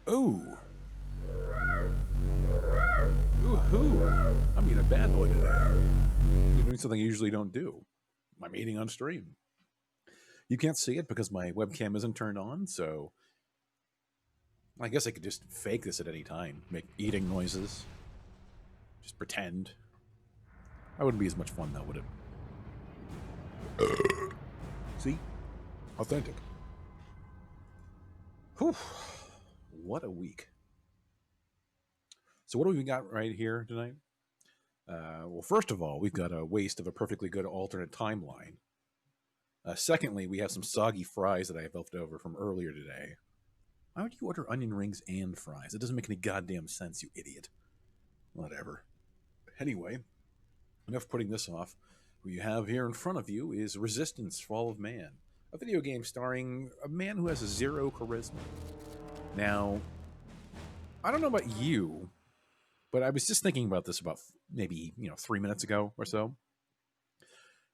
Ooh. Ooh-hoo. I'm being a bad boy today. I'm doing something I usually don't do. I'm eating on stream. You can't see it because my webcam isn't turned on, so I guess I could just fake this at any time. Make eating noises. Just pretend. That wouldn't be as much fun, though, would it? See? Authentic. Whew. What a week. So what do we got right here tonight? Well, first of all, we've got a waste of a perfectly good alternate timeline. Secondly, we have some soggy fries that I have left over from earlier today. Why would you order onion rings and fries? It doesn't make any goddamn sense, you idiot. Whatever. Anyway, enough putting this off. What you have here in front of you is Resistance: Fall of Man, a video game starring a man who has zero charisma. Now, I don't know about you, but I was just thinking about this about maybe 3 minutes ago or so.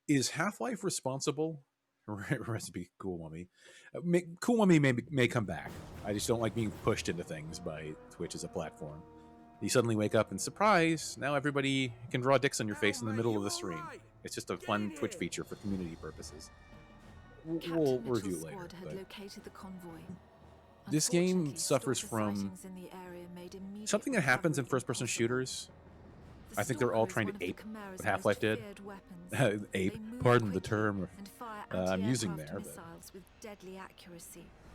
Is Half-Life responsible? Recipe Cool Mummy. Cool Mummy may come back. I just don't like being pushed into things by Twitch as a platform. You suddenly wake up and surprise, now everybody can draw dicks on your face in the middle of the stream. It's just a fun Twitch feature for community purposes. We'll review later. But this game suffers from something that happens in first-person shooters. I think they're all trying to ape what Half-Life did. Ape, pardon the term I'm using there.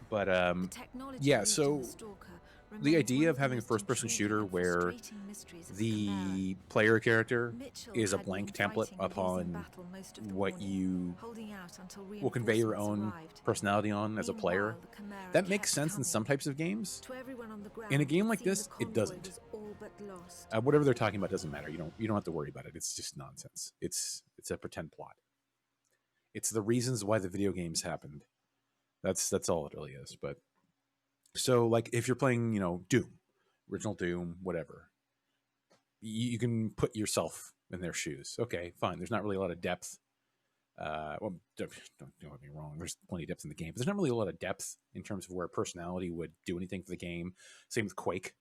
But yeah, so the idea of having a first-person shooter where the player character is a blank template upon what you will convey your own personality on as a player, that makes sense in some types of games. In a game like this, it doesn't. Whatever they're talking about doesn't matter. You don't have to worry about it. It's just nonsense. It's a pretend plot. It's the reasons why the video games happened. That's all it really is. But so, like, if you're playing, Doom, original Doom, whatever, you can put yourself in their shoes. Okay, fine. There's not really a lot of depth. Well, don't get me wrong. There's plenty of depth in the game, but there's not really a lot of depth in terms of where personality would do anything for the game. Same with Quake.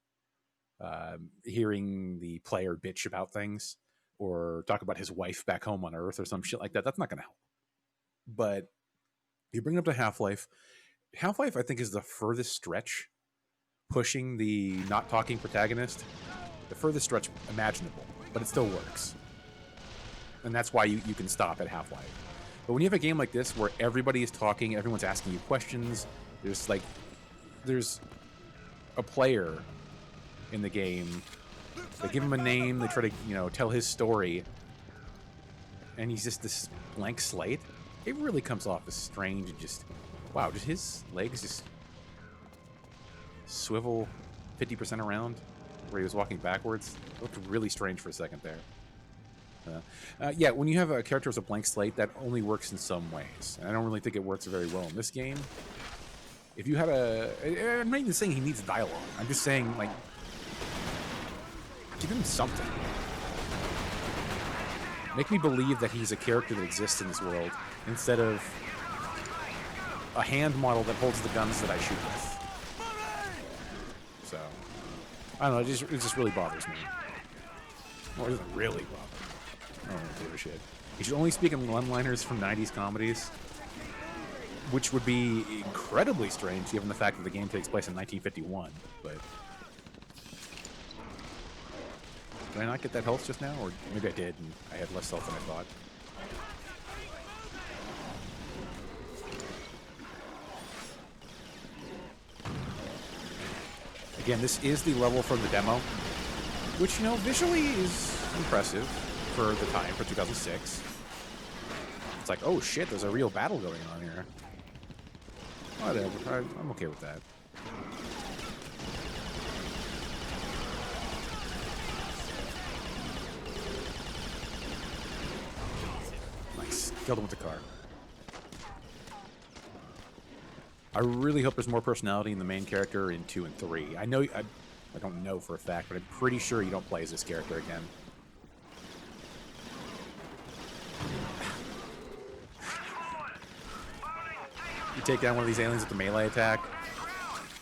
Hearing the player bitch about things or talk about his wife back home on Earth or some shit like that, that's not going to help. But you bring it up to Half-Life. Half-Life, I think, is the furthest stretch pushing the not talking protagonist, the furthest stretch imaginable, but it still works. And that's why you can stop at Half-Life. But when you have a game like this where everybody is talking, everyone's asking you questions, there's a player in the game, they give him a name, they try to tell his story, and he's just this blank slate. it really comes off as strange and just, wow, just his legs just swivel 50% around where he was walking backwards. It looked really strange for a second there. Yeah, when you have a character as a blank slate, that only works in some ways. And I don't really think it works very well in this game. If you had I'm not even saying he needs dialogue. I'm just saying, like, give him something. Make me believe that he's a character that exists in this world instead of a hand model that holds the guns that I shoot with. So, I don't know, it just really bothers me. Well, it doesn't really bother me. I don't really give a shit. He should only speak in one-liners from 90s comedies, which would be incredibly strange given the fact that the game takes place in 1951, but... Did I not get that health just now? Or maybe I did, and I had less health than I thought. Again, this is the level from the demo, which, you know, visually is impressive for the time, for 2006. It's like, oh shit, there's a real battle going on here. Whatever, I'm okay with that. Nice, killed him with the car. I really hope there's more personality in the main character in 2 and 3. I know, I don't know for a fact, but I'm pretty sure you don't play as this character again. You take down one of these aliens with the melee attack,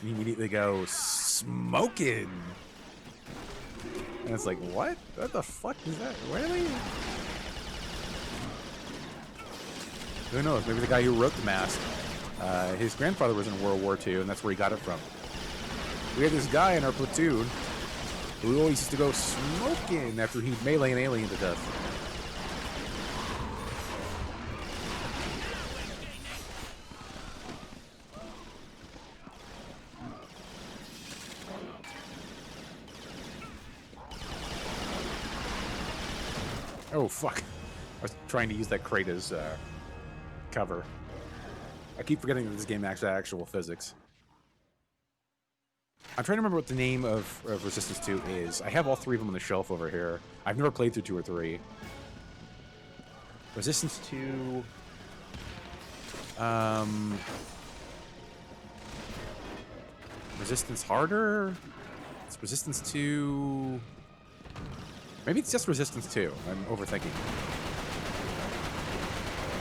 and you immediately go, smoking! And it's like, what? What the fuck is that? Really? Who knows? Maybe the guy who wrote the mask, his grandfather was in World War II, and that's where he got it from. We had this guy in our platoon who always used to go smoking after he'd melee an alien to death. Oh, fuck. I was trying to use that crate as cover. I keep forgetting that this game actually has actual physics. I'm trying to remember what the name of Resistance 2 is. I have all 3 of them on the shelf over here. I've never played through 2 or 3. Resistance 2... Resistance Harder? It's Resistance 2... Maybe it's just Resistance 2. I'm overthinking.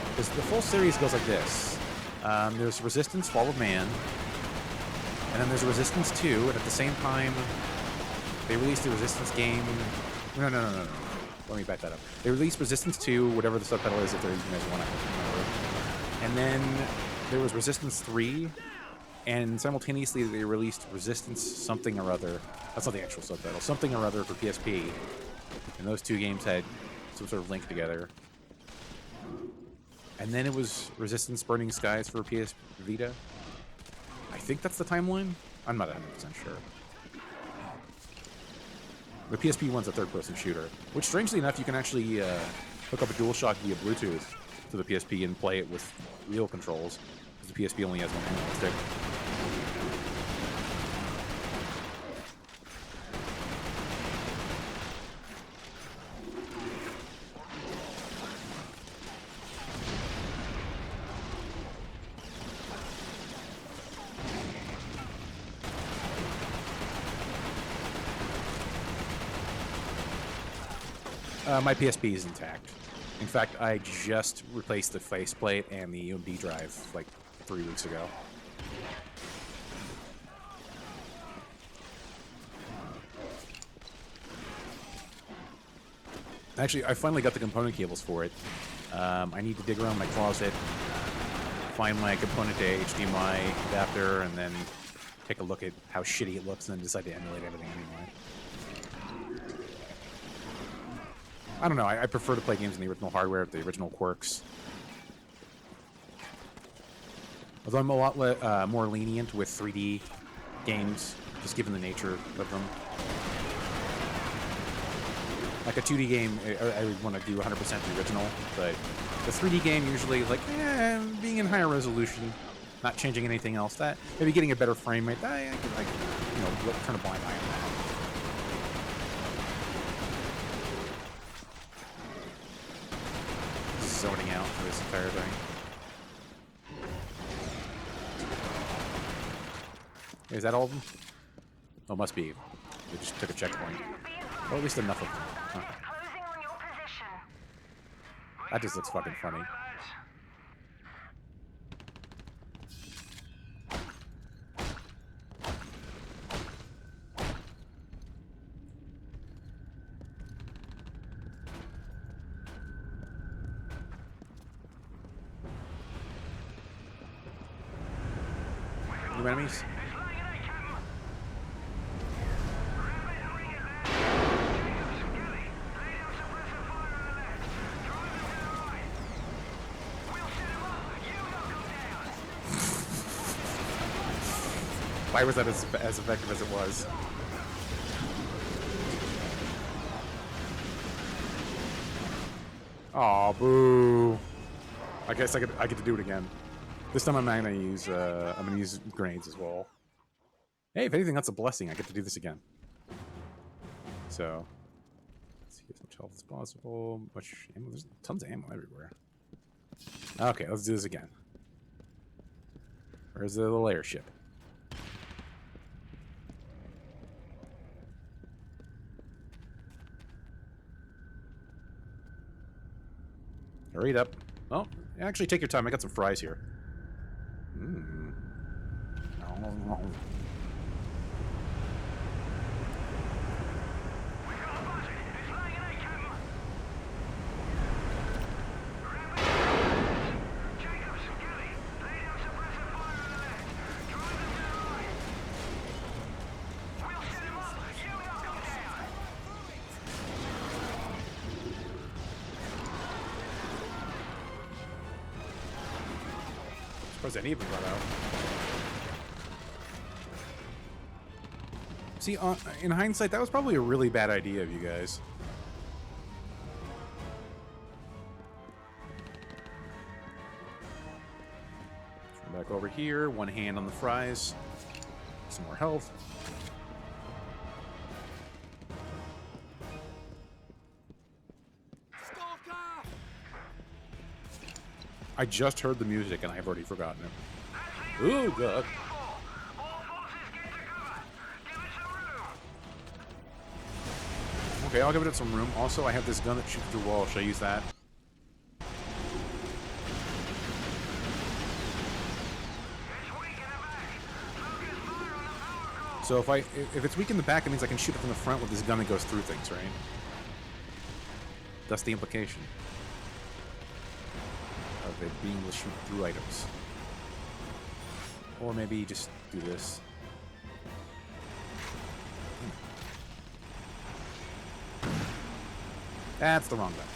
Because the full series goes like this. There's Resistance Fall of Man. And then there's Resistance 2. And at the same time, they released the Resistance game... No. Let me back that up. They released Resistance 2, whatever the subtitle is, if you guys want to remember. And then there was Resistance 3. And simultaneously, they released Resistance something or other. That's not the actual subtitle. Something or other for PSP. And those 2 games had some sort of link together. And then it was Resistance Burning Skies for PS Vita. I think that's the timeline. I'm not 100% sure. The PSP one's a third-person shooter, which, strangely enough, you can actually hook up a DualShock via Bluetooth to the PSP and play it with real controls, because the PSP only has one analog stick. My PSP is intact. In fact, I just replaced the faceplate and the UMD drive like 3 weeks ago. Actually, I finally got the component cables for it. I need to dig around my closet, find my component to HDMI adapter, and then take a look at how shitty it looks and then decide to emulate everything anyway. I don't know, I prefer to play games in the original hardware, the original quirks. Although I'm a lot more lenient with 3D games, just given the nature of them. Like a 2D game, I would want to do 100% the original, but the 3D game usually, like, being in higher resolution, not changing anything else, that maybe getting a better frame rate, I turn a blind eye on that. Zoning out for this entire thing. Is that all of them? Oh, must be. They just took a checkpoint. Or at least enough of them. Huh. That just looks fucking funny. New enemies? Why was that as effective as it was? Aw, boo. I guess I get to do it again. This time I'm not gonna use grenades as well. Hey, if anything, that's a blessing. I get to do this again. So let's get as much health as possible. Much ammo. There's tons of ammo everywhere. Okay, let's do this again. Where's the little airship? Hurry it up. Oh, actually, take your time. I got some fries here. Mmm. Suppose any of them got out. See, in hindsight, that was probably a really bad idea of you guys. Turn back over here. One hand on the fries. Some more health. I just heard the music and I've already forgotten it. Ooh, God. Okay, I'll give it some room. Also, I have this gun that shoots through walls. Should I use that? So if it's weak in the back, it means I can shoot it from the front with this gun that goes through things, right? That's the implication of it being able to shoot through items. Or maybe just do this. That's the wrong button.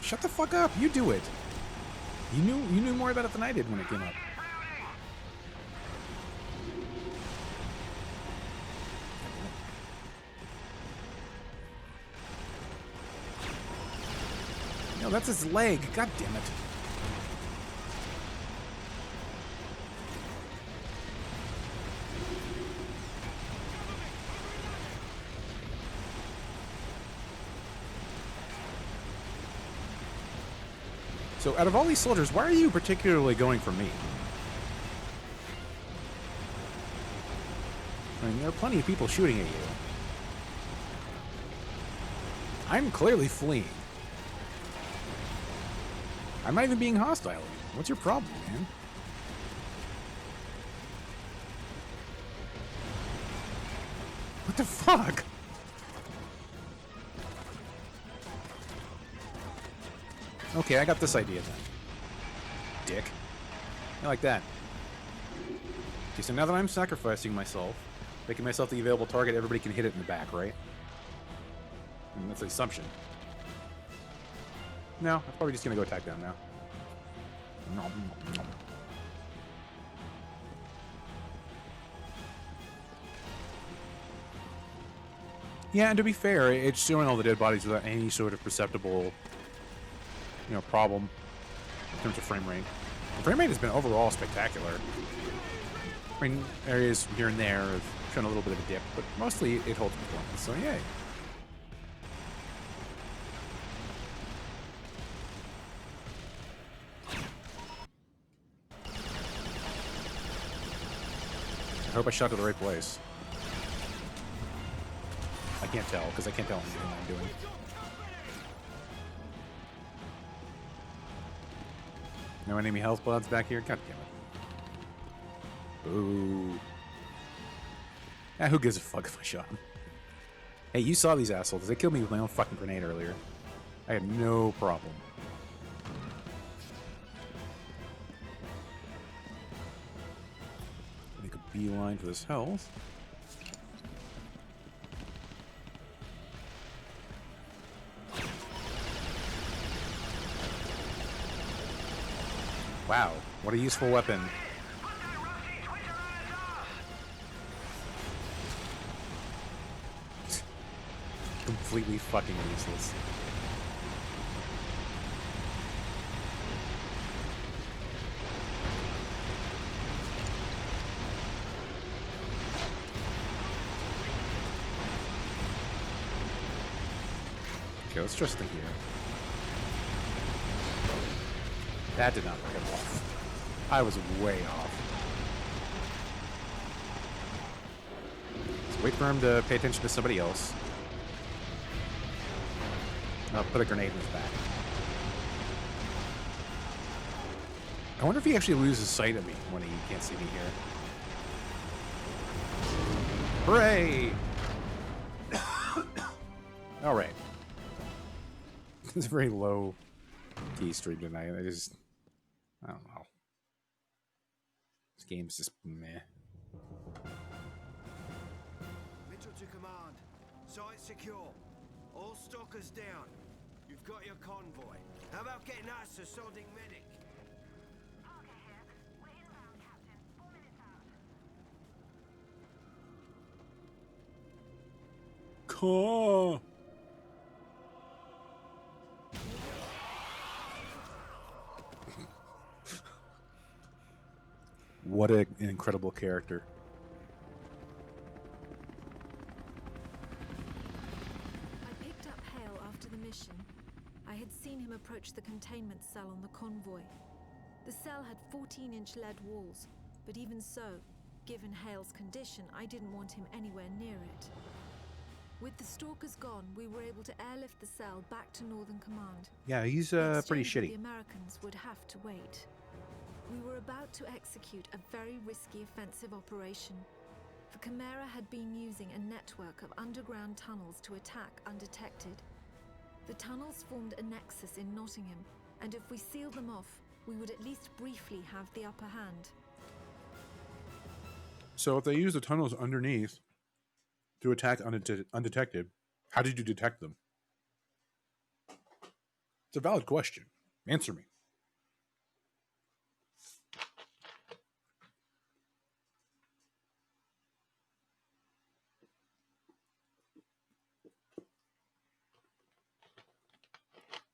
Shut the fuck up! You do it. You knew more about it than I did when it came up. No, that's his leg. God damn it. So, out of all these soldiers, why are you particularly going for me? I mean, there are plenty of people shooting at you. I'm clearly fleeing. I'm not even being hostile. What's your problem, man? What the fuck? Okay, I got this idea then. Dick. I like that. Okay, so now that I'm sacrificing myself, making myself the available target, everybody can hit it in the back, right? I mean, that's the assumption. No, I'm probably just gonna go attack them now. Yeah, and to be fair, it's showing all the dead bodies without any sort of perceptible, problem in terms of frame rate. The frame rate has been overall spectacular. I mean, areas here and there have shown a little bit of a dip, but mostly it holds performance, so yay. I hope I shot to the right place. I can't tell, because I can't tell anything I'm doing. No enemy health pods back here? God damn it. Boo. Ah, who gives a fuck if I shot him? Hey, you saw these assholes. They killed me with my own fucking grenade earlier. I had no problem. Make a beeline for this health. Wow, what a useful weapon. Completely fucking useless. Okay, let's just think here. That did not work at all. I was way off. Let's wait for him to pay attention to somebody else. I'll put a grenade in his back. I wonder if he actually loses sight of me when he can't see me here. Hooray! Alright. It's a very low key stream tonight. I don't know. This game's just meh. Mitchell to command. Site secure. All stalkers down. You've got your convoy. How about getting us a sodding medic? Parker here. We're inbound, Captain. 4 minutes out. Cool. What an incredible character. I picked up Hale after the mission. I had seen him approach the containment cell on the convoy. The cell had 14-inch lead walls, but even so, given Hale's condition, I didn't want him anywhere near it. With the stalkers gone, we were able to airlift the cell back to Northern Command. Yeah, he's The pretty exchange with shitty. The Americans would have to wait. We were about to execute a very risky offensive operation. The Chimera had been using a network of underground tunnels to attack undetected. The tunnels formed a nexus in Nottingham, and if we sealed them off, we would at least briefly have the upper hand. So if they use the tunnels underneath to attack undetected, how did you detect them? It's a valid question. Answer me.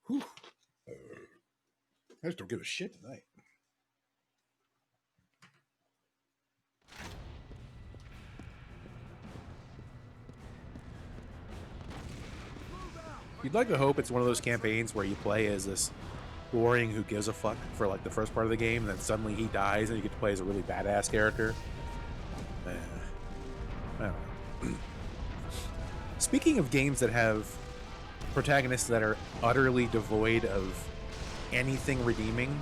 Whew. I just don't give a shit tonight. You'd like to hope it's one of those campaigns where you play as this boring who gives a fuck for like the first part of the game, and then suddenly he dies and you get to play as a really badass character. I don't know. Speaking of games that have protagonists that are utterly devoid of anything redeeming,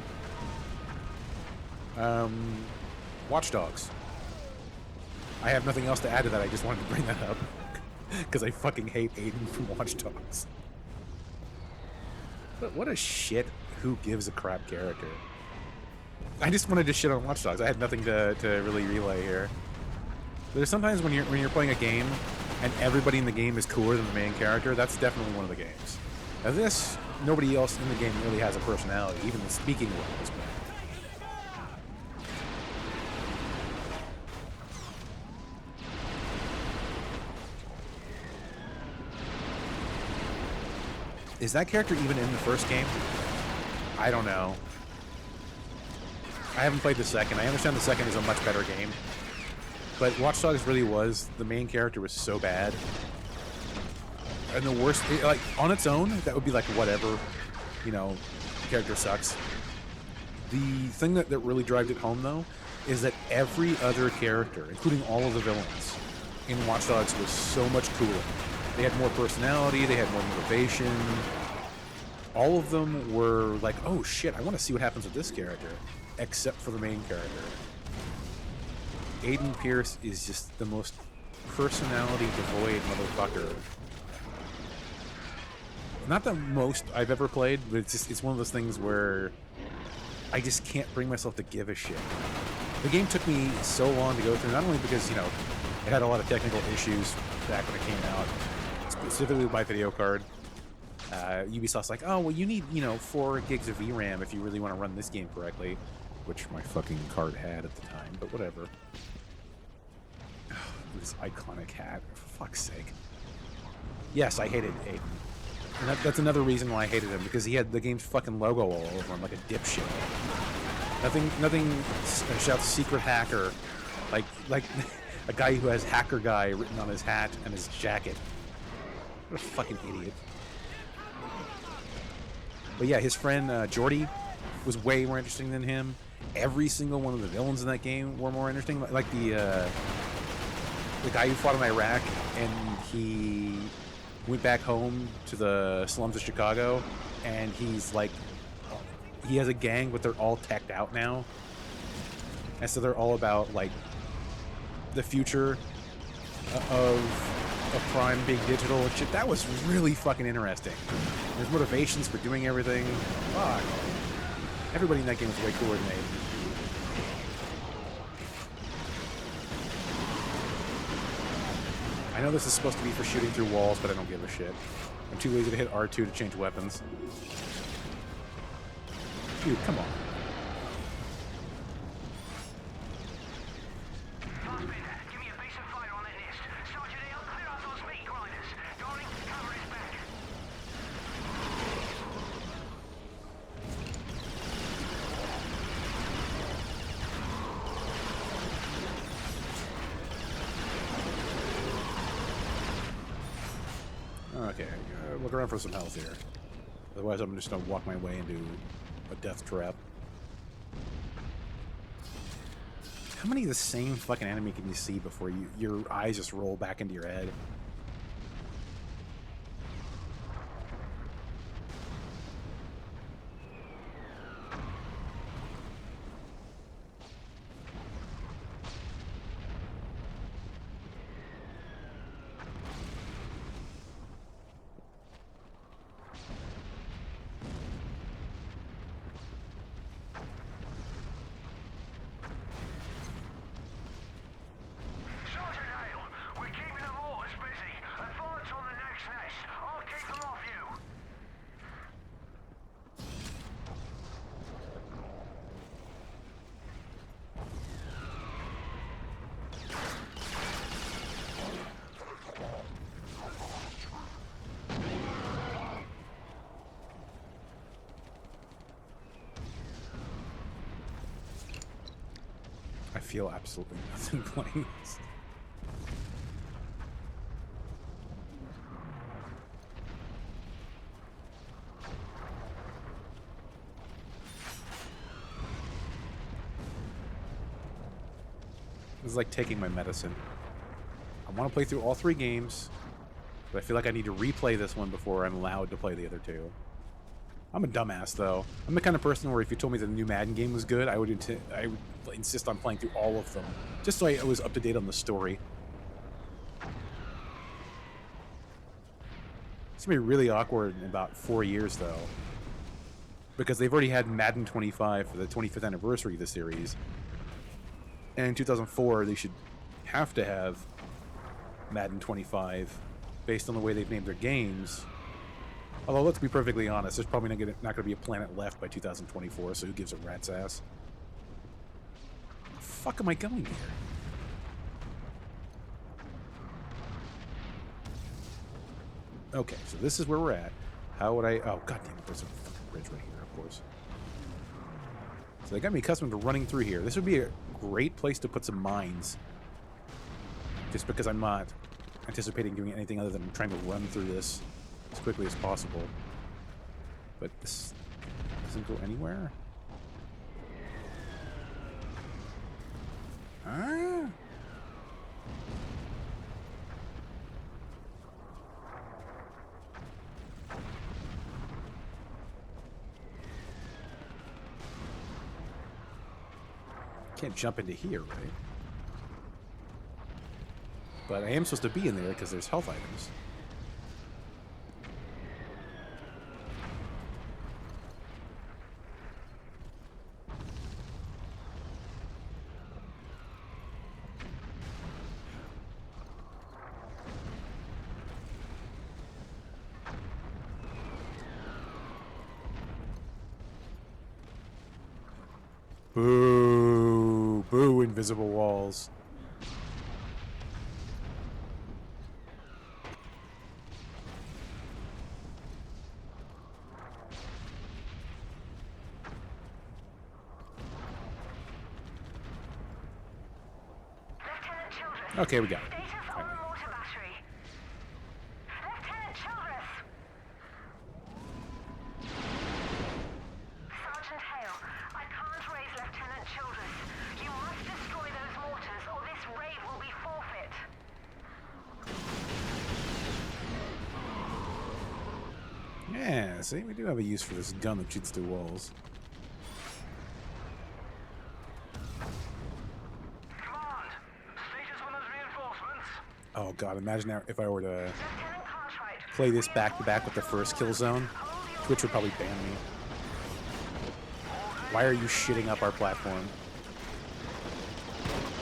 Watch Dogs. I have nothing else to add to that. I just wanted to bring that up because I fucking hate Aiden from Watch Dogs. But what a shit who gives a crap character. I just wanted to shit on Watch Dogs. I had nothing to really relay here. There's sometimes when you're playing a game and everybody in the game is cooler than the main character, that's definitely one of the games. Now this nobody else in the game really has a personality. Even the speaking roles. Is that character even in the first game? I don't know. I haven't played the second. I understand the second is a much better game. But Watch Dogs really was, the main character was so bad. And the worst, like, on its own, that would be like, whatever, you know, character sucks. The thing that really drives it home, though, is that every other character, including all of the villains, in Watch Dogs was so much cooler. They had more personality, they had more motivation. All of them were like, oh shit, I want to see what happens with this character. Except for the main character. Aiden Pierce is just the most personality-devoid motherfucker. Not the most I've ever played, but it's one of those things where I just can't bring myself to give a shit. The game took me so long to go through, not only because, you know, it had a lot of technical issues back when it came out, specifically with my video card. Ubisoft's like, oh, well, you need, you know, 4 gigs of VRAM if you really want to run this game correctly, which my fucking card had at the time, but whatever. This iconic hat, for fuck's sake. Yes, I hated Aiden. And that's another reason why I hated him, because he had the game's fucking logo all over him like a dipshit. Nothing shouts secret hacker, like a guy who has hacker guy written on his hat and his jacket. What a fucking idiot. But yeah, his friend Jordy was way more interesting than him. Every single one of the villains in that game were more interesting. Like the guy who fought in Iraq and he went back home to the slums of Chicago, and he's like, he has a gang, but they're all teched out now, and so they're all about like the future of crime being digital and shit. That was really fucking interesting. There's motivations for doing everything. Fuck. Everybody in that game was way cooler than me. I know this is supposed to be for shooting through walls, but I don't give a shit. I'm too lazy to hit R2 to change weapons. Dude, come on. Okay, look around for some health here. Otherwise, I'm just gonna walk my way into a death trap. How many of the same fucking enemy can you see before your eyes just roll back into your head? I feel absolutely nothing playing this. This is like taking my medicine. I want to play through all 3 games, but I feel like I need to replay this one before I'm allowed to play the other 2. I'm a dumbass, though. I'm the kind of person where if you told me the new Madden game was good, I would insist on playing through all of them, just so I was up to date on the story. It's going to be really awkward in about 4 years, though, because they've already had Madden 25 for the 25th anniversary of the series, and in 2004, they should have to have Madden 25 based on the way they've named their games. Although, let's be perfectly honest, there's probably not gonna be a planet left by 2024, so who gives a rat's ass? The fuck am I going here? Okay, so this is where we're at. How would I... Oh, goddamn it, there's a fucking bridge right here, of course. So they got me accustomed to running through here. This would be a great place to put some mines. Just because I'm not anticipating doing anything other than trying to run through this as quickly as possible. But this doesn't go anywhere. Ah. Can't jump into here, right? But I am supposed to be in there because there's health items. Boo! Boo, invisible walls. Lieutenant Childress. Okay, we got it. Status on the mortar battery. Lieutenant Childress. Sergeant Hale, I can't raise Lieutenant Childress. You must destroy those mortars or this raid will be forfeit. Yeah, see, we do have a use for this gun that shoots through walls. Command! Status on those reinforcements? Oh god, imagine now if I were to Lieutenant Cartwright. play this back to back with the first kill zone. Twitch would probably ban me. Why are you shitting up our platform?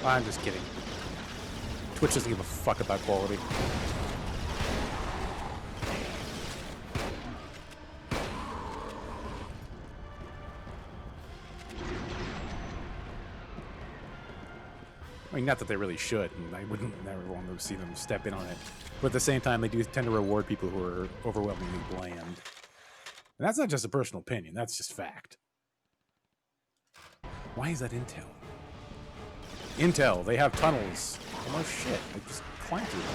I'm just kidding. Twitch doesn't give a fuck about quality. I mean, not that they really should, and I wouldn't never want to see them step in on it. But at the same time, they do tend to reward people who are overwhelmingly bland. And that's not just a personal opinion, that's just fact. Why is that Intel? Intel, they have tunnels. Oh no shit, I just climbed through them.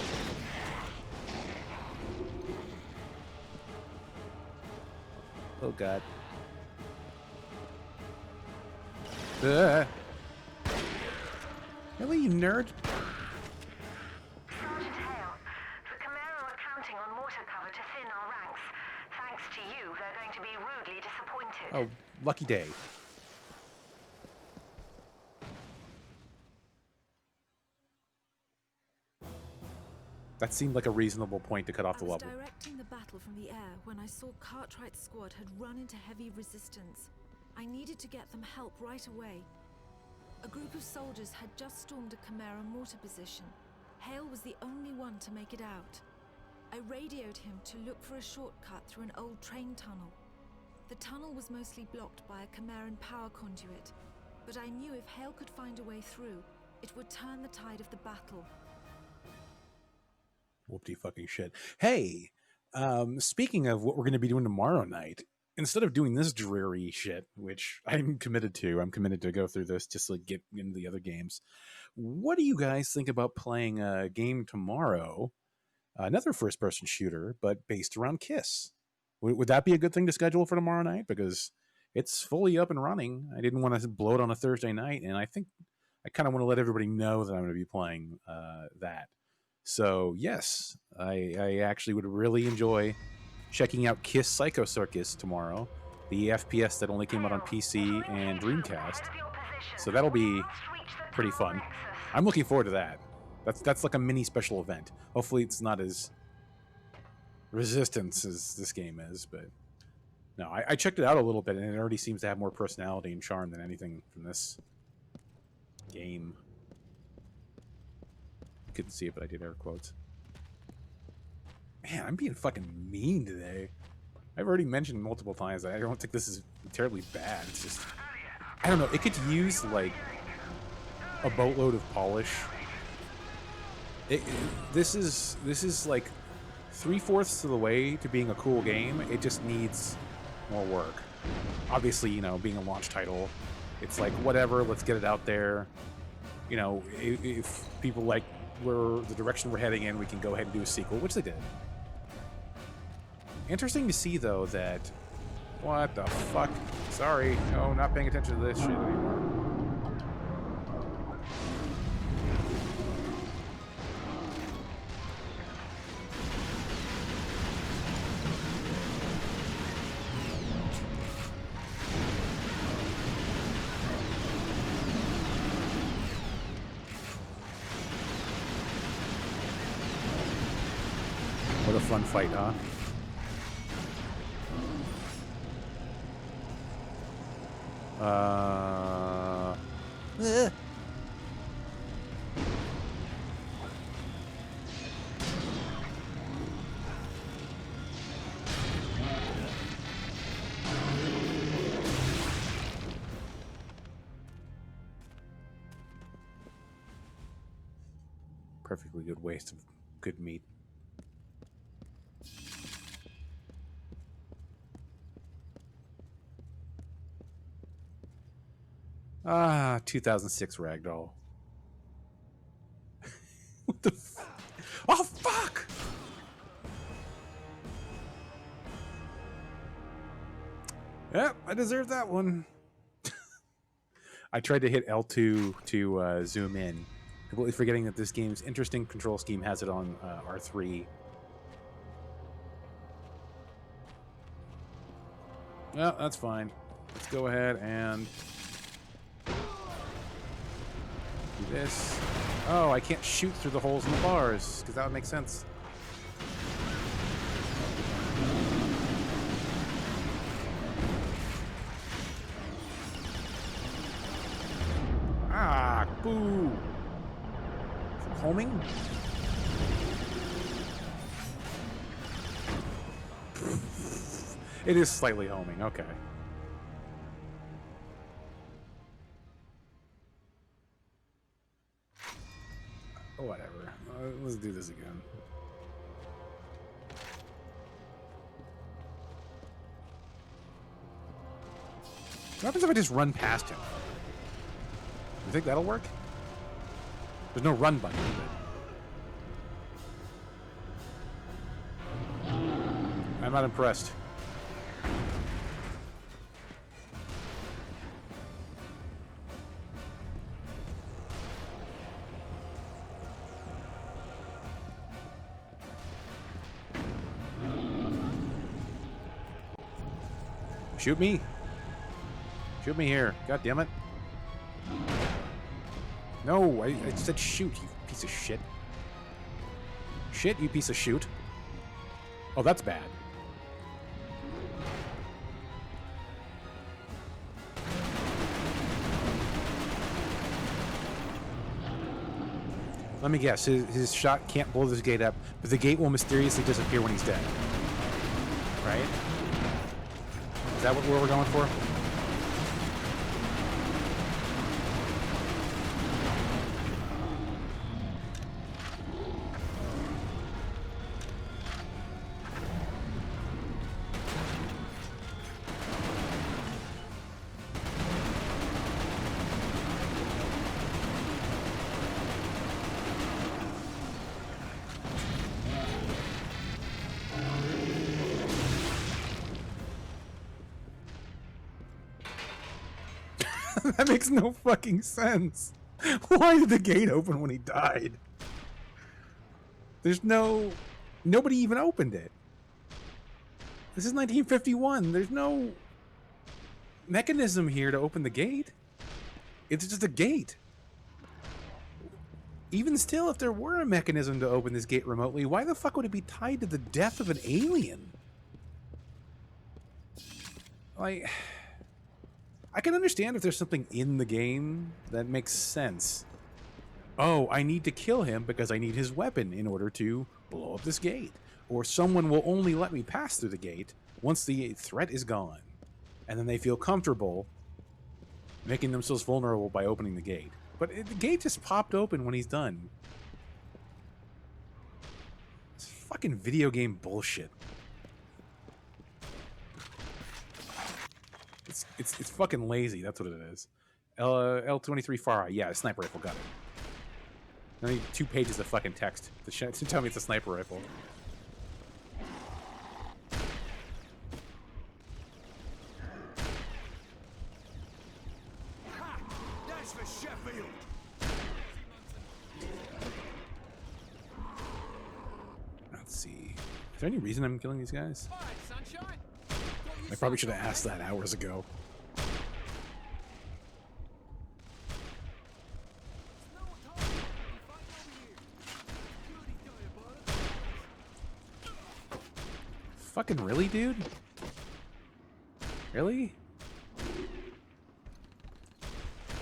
Oh god. Really, you nerd? Sergeant Hale, the Chimera are counting on mortar cover to thin our ranks. Thanks to you, they're going to be rudely disappointed. Oh, lucky day. That seemed like a reasonable point to cut off the I was level. directing the battle from the air when I saw Cartwright's squad had run into heavy resistance. I needed to get them help right away. A group of soldiers had just stormed a Chimera mortar position. Hale was the only one to make it out. I radioed him to look for a shortcut through an old train tunnel. The tunnel was mostly blocked by a Chimeran power conduit, but I knew if Hale could find a way through, it would turn the tide of the battle. Whoopty fucking shit. Hey, speaking of what we're going to be doing tomorrow night, instead of doing this dreary shit, which I'm committed to go through this just to get into the other games. What do you guys think about playing a game tomorrow? Another first-person shooter, but based around Kiss. Would that be a good thing to schedule for tomorrow night? Because it's fully up and running. I didn't want to blow it on a Thursday night, and I think I kind of want to let everybody know that I'm going to be playing that. So, yes, I actually would really enjoy checking out Kiss Psycho Circus tomorrow, the FPS that only came out on PC and Dreamcast. So that'll be pretty fun. I'm looking forward to that. That's like a mini special event. Hopefully it's not as resistance as this game is, but no, I checked it out a little bit and it already seems to have more personality and charm than anything from this game. Couldn't see it, but I did air quotes. Man, I'm being fucking mean today. I've already mentioned multiple times that I don't think this is terribly bad. It's just, I don't know. It could use like a boatload of polish. This is like 3/4 of the way to being a cool game. It just needs more work. Obviously, you know, being a launch title, it's like whatever. Let's get it out there. You know, if people like the direction we're heading in, we can go ahead and do a sequel, which they did. Interesting to see though that what the fuck? Sorry, no, not paying attention to this shit anymore. What a fun fight, huh? Perfectly good waste of good meat. Ah, 2006 Ragdoll. What the oh, fuck! Yep, I deserve that one. I tried to hit L2 to zoom in, completely forgetting that this game's interesting control scheme has it on R3. Yeah, that's fine. Let's go ahead and do this. Oh, I can't shoot through the holes in the bars, because that would make sense. Ah, boo! Is it homing? It is slightly homing, okay. Whatever. Let's do this again. What happens if I just run past him? You think that'll work? There's no run button. I'm not impressed. Shoot me. Shoot me here. God damn it. No, I said shoot, you piece of shit. Shit, you piece of shoot. Oh, that's bad. Let me guess, his shot can't blow this gate up, but the gate will mysteriously disappear when he's dead. Right? Is that what we're going for? That makes no fucking sense. Why did the gate open when he died? There's nobody even opened it. This is 1951. There's no mechanism here to open the gate. It's just a gate. Even still, if there were a mechanism to open this gate remotely, why the fuck would it be tied to the death of an alien? Like, I can understand if there's something in the game that makes sense. Oh, I need to kill him because I need his weapon in order to blow up this gate. Or someone will only let me pass through the gate once the threat is gone, and then they feel comfortable making themselves vulnerable by opening the gate. But the gate just popped open when he's done. It's fucking video game bullshit. It's fucking lazy. That's what it is. L23 Far Eye. Yeah, a sniper rifle. Got it. I need 2 pages of fucking text to tell me it's a sniper rifle. Ha! That's for Sheffield. Let's see. Is there any reason I'm killing these guys? All right, sunshine. I probably should have asked that hours ago. Fucking really, dude? Really?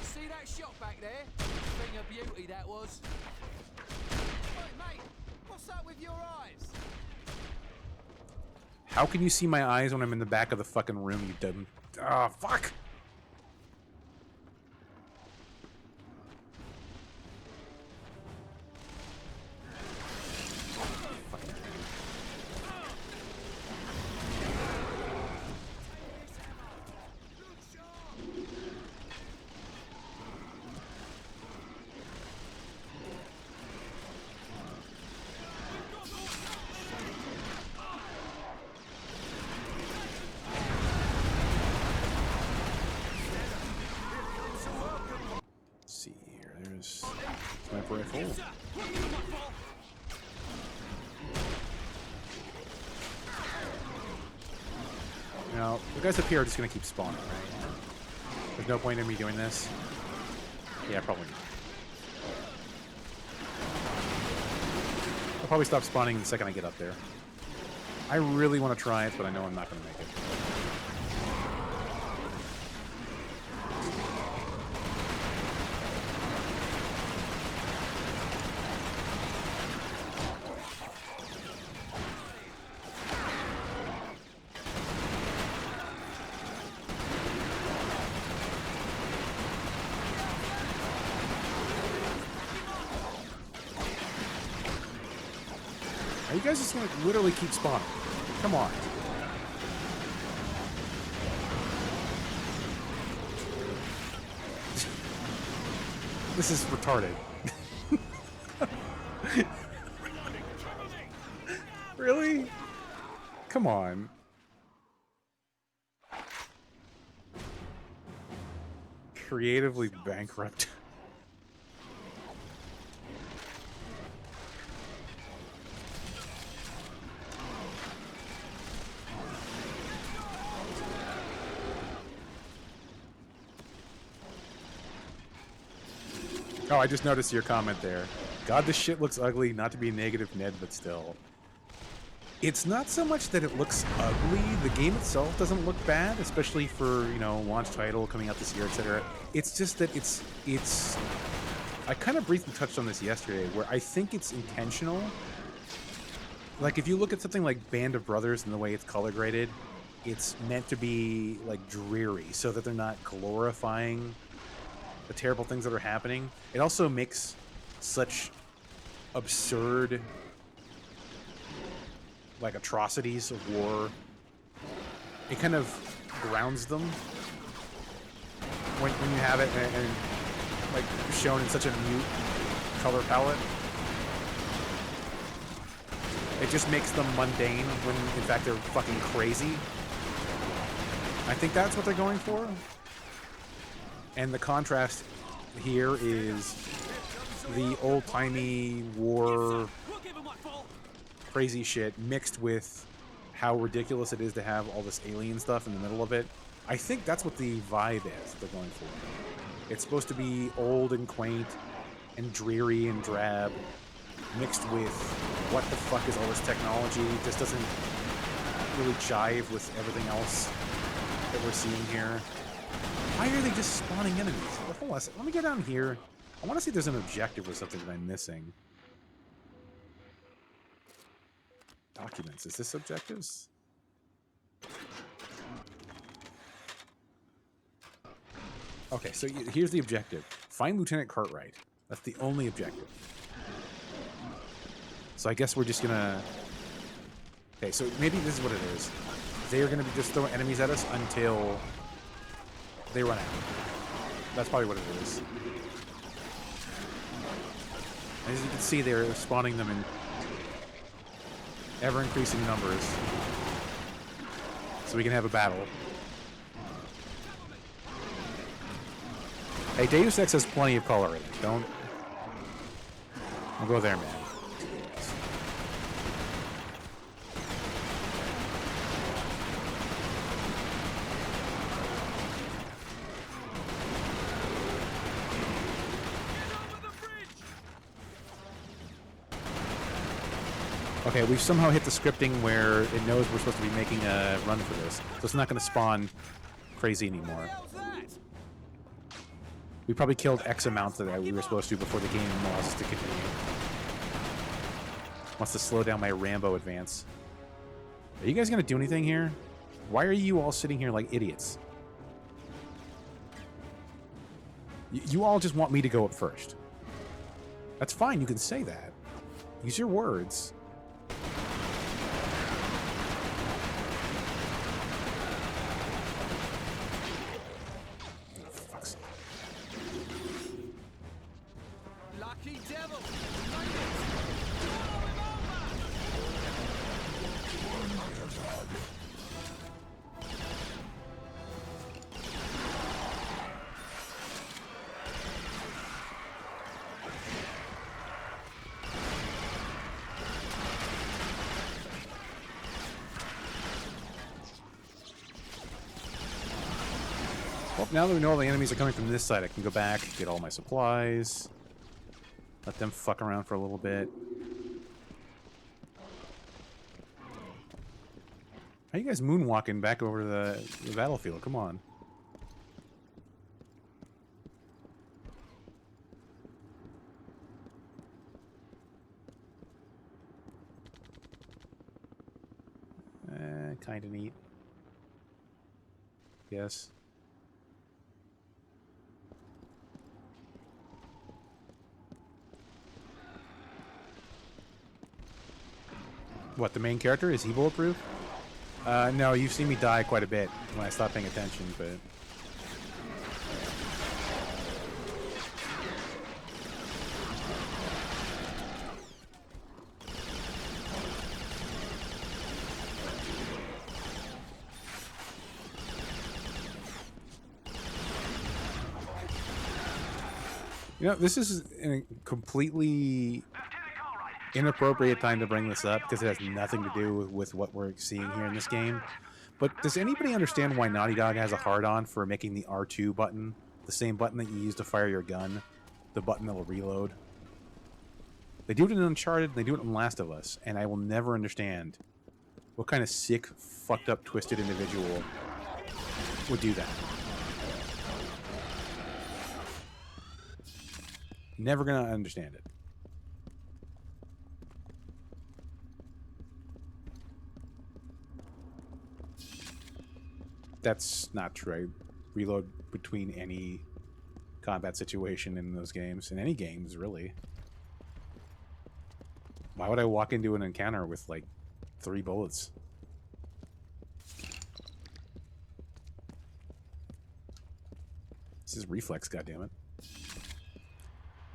See that shot back there? Thing of beauty that was. Hey, mate, what's up with your eyes? How can you see my eyes when I'm in the back of the fucking room, you dumb... Ah, fuck! See here, there's sniper rifle. Now, the guys up here are just gonna keep spawning, right? There's no point in me doing this. Yeah, probably not. I'll probably stop spawning the second I get up there. I really want to try it, but I know I'm not gonna make it. Are you guys just gonna literally keep spawning? Come on. This is retarded. Really? Come on. Creatively bankrupt. Oh, I just noticed your comment there. God, this shit looks ugly. Not to be negative, Ned, but still. It's not so much that it looks ugly. The game itself doesn't look bad, especially for, you know, launch title coming out this year, etc. It's just that it's... I kind of briefly touched on this yesterday, where I think it's intentional. Like, if you look at something like Band of Brothers and the way it's color graded, it's meant to be, like, dreary, so that they're not glorifying the terrible things that are happening. It also makes such absurd, like, atrocities of war. It kind of grounds them when you have it and like shown in such a mute color palette. It just makes them mundane when in fact they're fucking crazy. I think that's what they're going for. And the contrast here is the old-timey war crazy shit mixed with how ridiculous it is to have all this alien stuff in the middle of it. I think that's what the vibe is they're going for. It's supposed to be old and quaint and dreary and drab mixed with what the fuck is all this technology. It just doesn't really jive with everything else that we're seeing here. Why are they just spawning enemies? Hold on a second. Let me get down here. I want to see if there's an objective or something that I'm missing. Documents. Is this objectives? Okay, so here's the objective. Find Lieutenant Cartwright. That's the only objective. So I guess we're just gonna... Okay, so maybe this is what it is. They are gonna be just throwing enemies at us until they run out. That's probably what it is. As you can see, they're spawning them in ever-increasing numbers. So we can have a battle. Hey, Deus Ex has plenty of color in it. Don't go there, man. Okay, we've somehow hit the scripting where it knows we're supposed to be making a run for this. So it's not going to spawn crazy anymore. We probably killed X amount that we were supposed to before the game wants us to continue. Wants to slow down my Rambo advance. Are you guys going to do anything here? Why are you all sitting here like idiots? You all just want me to go up first. That's fine, you can say that. Use your words. Lucky devil! Well, now that we know all the enemies are coming from this side, I can go back, get all my supplies. Let them fuck around for a little bit. How you guys moonwalking back over to the battlefield? Come on. Kind of neat. Yes. What, the main character? Is he bulletproof? No, you've seen me die quite a bit when I stop paying attention, but... You know, this is a completely inappropriate time to bring this up because it has nothing to do with what we're seeing here in this game. But does anybody understand why Naughty Dog has a hard-on for making the R2 button the same button that you use to fire your gun? The button that'll reload? They do it in Uncharted, they do it in Last of Us, and I will never understand what kind of sick, fucked up, twisted individual would do that. Never gonna understand it. That's not true. I reload between any combat situation in those games. In any games, really. Why would I walk into an encounter with, like, 3 bullets? This is reflex, goddammit.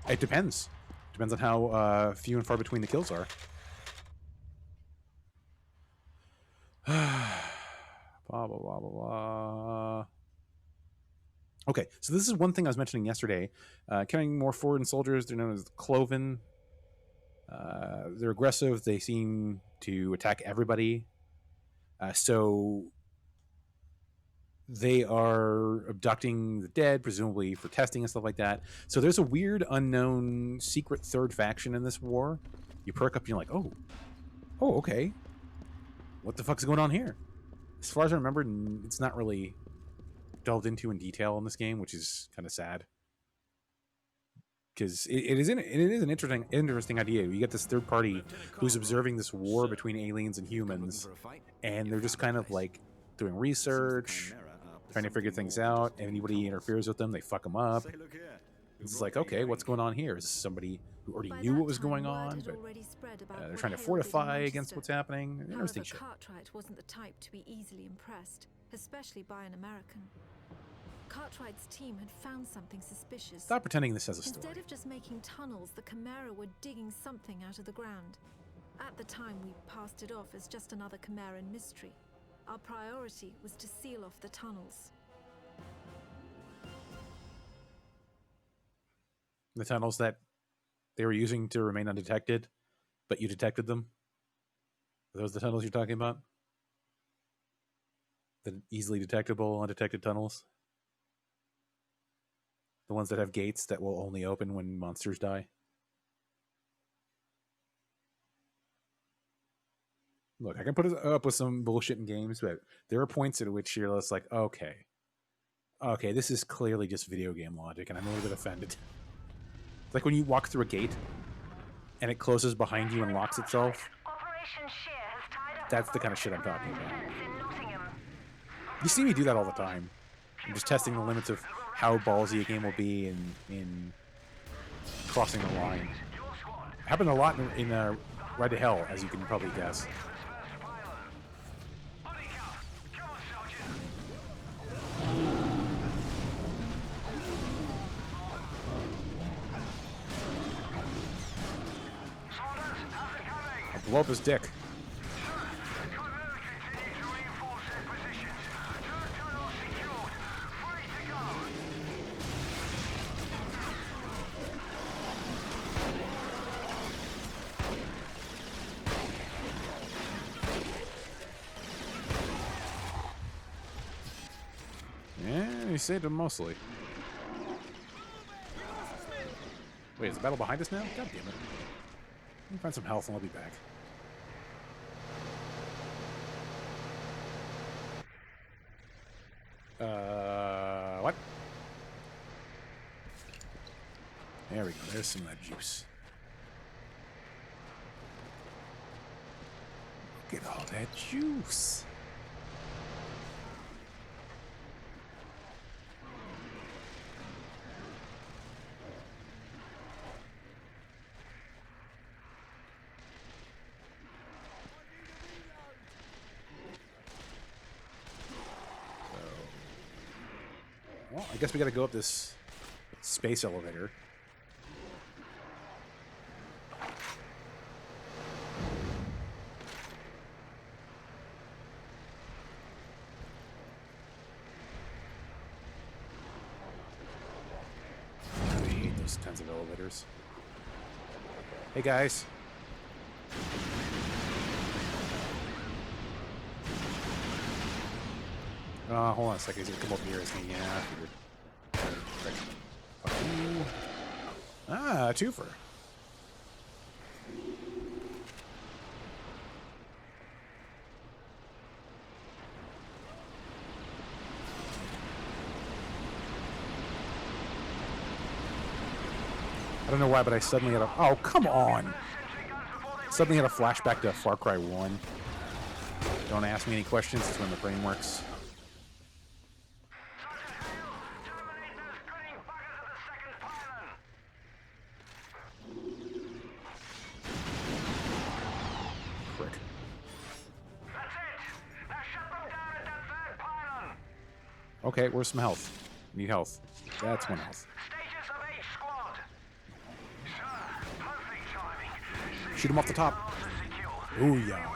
It depends. Depends on how few and far between the kills are. Blah, blah, blah, blah, blah. Okay, so this is one thing I was mentioning yesterday. Carrying more forward soldiers, they're known as Cloven. They're aggressive. They seem to attack everybody. So they are abducting the dead, presumably for testing and stuff like that. So there's a weird, unknown, secret third faction in this war. You perk up and you're like, oh, okay. What the fuck's going on here? As far as I remember, it's not really delved into in detail in this game, which is kind of sad. Because it is an interesting idea. You get this third party who's observing this war between aliens and humans, and they're just kind of like doing research, trying to figure things out. Anybody interferes with them, they fuck them up. Say, look here. It's like, okay, what's going on here? Is this somebody who already By knew that what was time, going word on, had but already spread about they're what trying to Hale did in fortify against Manchester. what's happening? However, Interesting shit. Cartwright wasn't the type to be easily impressed, especially by an American. Cartwright's team had found something suspicious. Stop pretending this has a story. Instead of just making tunnels, the Chimera were digging something out of the ground. At the time, we passed it off as just another Chimeran mystery. Our priority was to seal off the tunnels. The tunnels that they were using to remain undetected, but you detected them? Are those the tunnels you're talking about? The easily detectable, undetected tunnels? The ones that have gates that will only open when monsters die? Look, I can put up with some bullshit in games, but there are points at which you're just like, okay, this is clearly just video game logic, and I'm a little bit offended. It's like when you walk through a gate, and it closes behind you and locks itself. Operation Shear has tied up That's the kind of shit I'm talking about. defense in Nottingham. You see me do that all the time. I'm just testing the limits of how ballsy a game will be in crossing the line. It happened a lot in Ride to Hell, as you can probably guess. I'll blow up his dick. Yeah, he saved him mostly. Wait, is the battle behind us now? God damn it. Let me find some health and I'll be back. What? There we go. There's some of that juice. Look at all that juice. Well, I guess we gotta go up this space elevator. I hate those kinds of elevators. Hey guys. Hold on a second. He's gonna come up here. Yeah, I figured. Fuck you. Ah, a twofer. I don't know why, but I suddenly had a... Oh, come on! Suddenly had a flashback to Far Cry 1. Don't ask me any questions. It's when the brain works. Prick. Okay, where's some health? Need health. That's one health. Shoot him off the top. Ooh, yeah.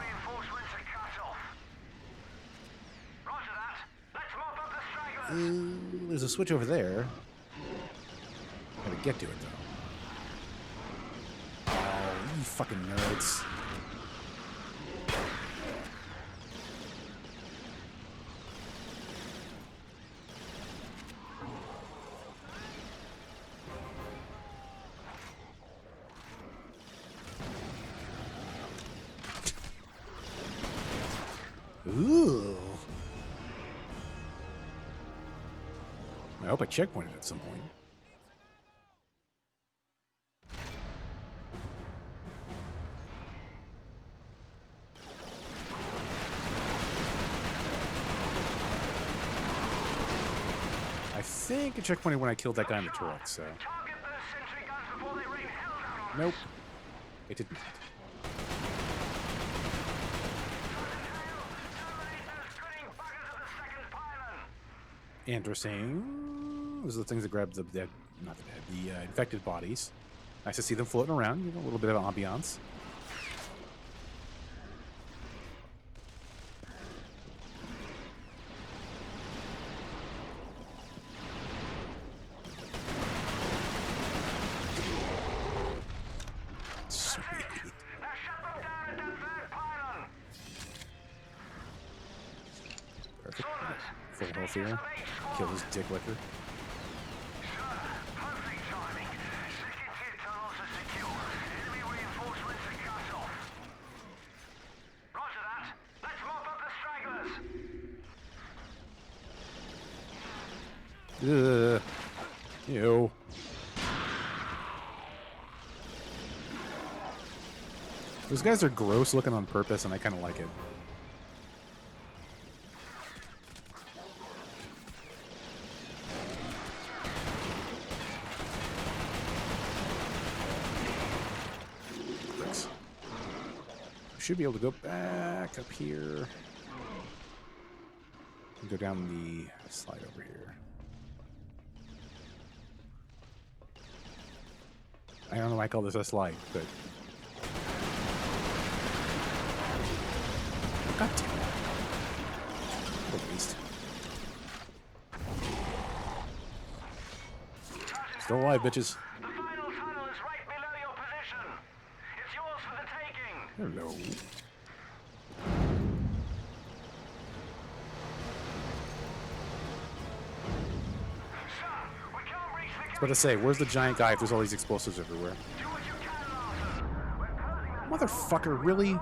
There's a switch over there. Gotta get to it, though. Oh, you fucking nerds. Ooh. I hope I checkpointed at some point. I think it checkpointed when I killed that guy in the turret, so... Target those sentry guns before they rain hell down on Nope. It did not. Interesting. Those are the things that grab the dead, not the dead, the infected bodies. Nice to see them floating around. You know, a little bit of ambiance. Sweet. Now shut them down at that third pylon. Perfect. Full health here. Kill his dick licker. Perfect timing. Second tier tunnels are secure. Enemy reinforcements are cut off. Roger that. Let's mop up the stragglers. Ew. Those guys are gross looking on purpose, and I kind of like it. Bricks. Should be able to go back up here. And go down the slide over here. I don't know why I call this a slide, but... God damn it. What a waste. Still alive, bitches. The final tunnel is right below your position. It's yours for the taking. Hello. Sir, we can't reach the I was about to say, where's the giant guy if there's all these explosives everywhere? Do what you can, Larson. We're closing that Motherfucker, really?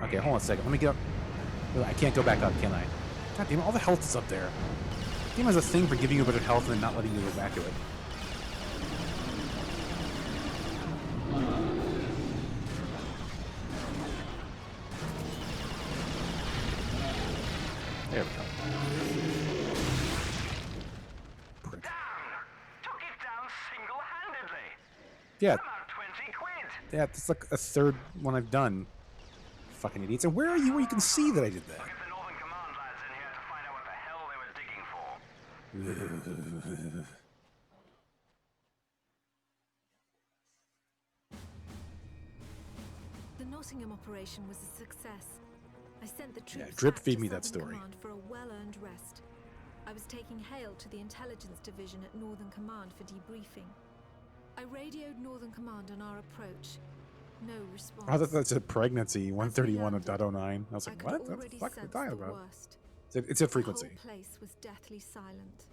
Okay, hold on a second. Let me get up. I can't go back up, can I? God damn it, all the health is up there. The game has a thing for giving you a bit of health and then not letting you go back to it. There we go. Prick. Took it down single-handedly. Yeah, About 20 quid. yeah, that's like a third one I've done. Fucking idiots. And where are you where you can see that I did that? Get the Northern Command lads in here to find out what the hell they were digging for. The Nottingham operation was a success. I sent the troops drip back feed to me that Southern story. Command for a well-earned rest. I was taking Hale to the intelligence division at Northern Command for debriefing. I radioed Northern Command on our approach. No response. I thought that said pregnancy 131.09. I was I like, could what? What the already fuck are we sense talking the about? worst. It's a The frequency. whole place was deathly silent.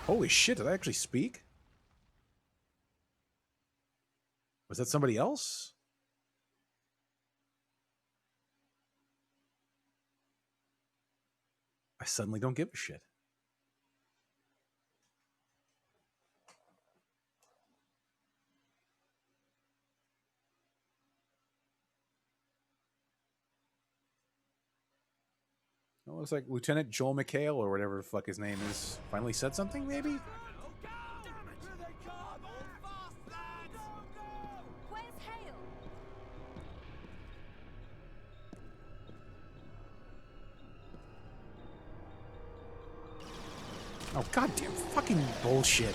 Holy shit, did I actually speak? Was that somebody else? I suddenly don't give a shit. It looks like Lieutenant Joel McHale, or whatever the fuck his name is, finally said something, maybe? Where's Hale? Oh, goddamn fucking bullshit.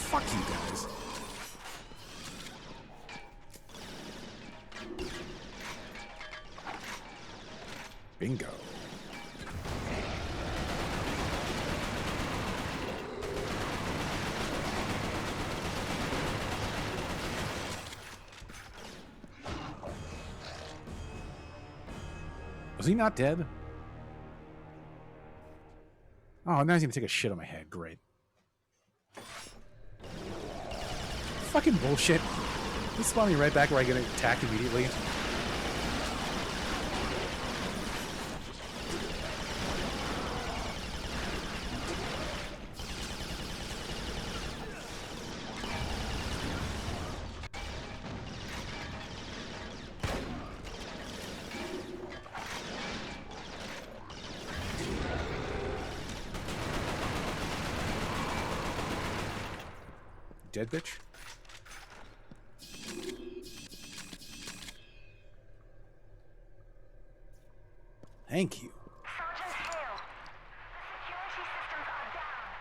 Fuck you guys. Bingo. Was he not dead? Oh, now he's gonna take a shit on my head. Great. fucking bullshit? He spawned me right back where I get attacked immediately. Dead bitch? Thank you. Sergeant Hale, the security systems are down.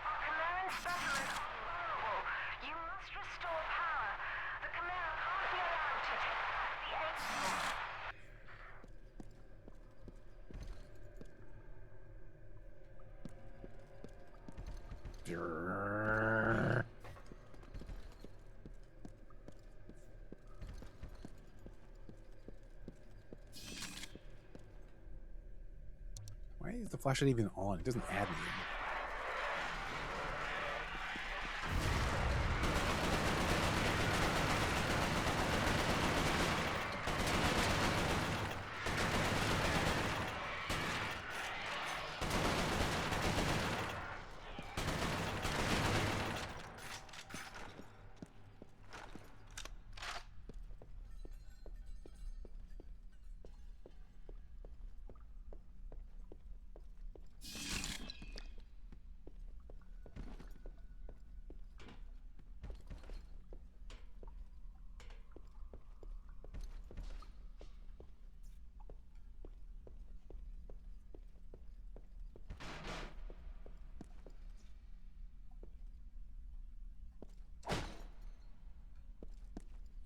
Our Chimeran specimens are vulnerable. You must restore power. The Chimera can't be allowed to take back the Angel. Why is the flashlight even on? It doesn't add anything.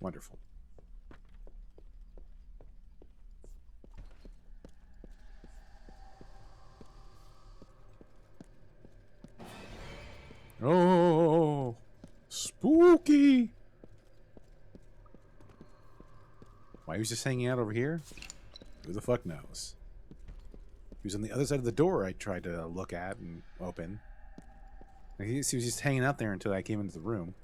Wonderful. Oh, spooky. Why he was just hanging out over here? Who the fuck knows? He was on the other side of the door I tried to look at and open. He was just hanging out there until I came into the room.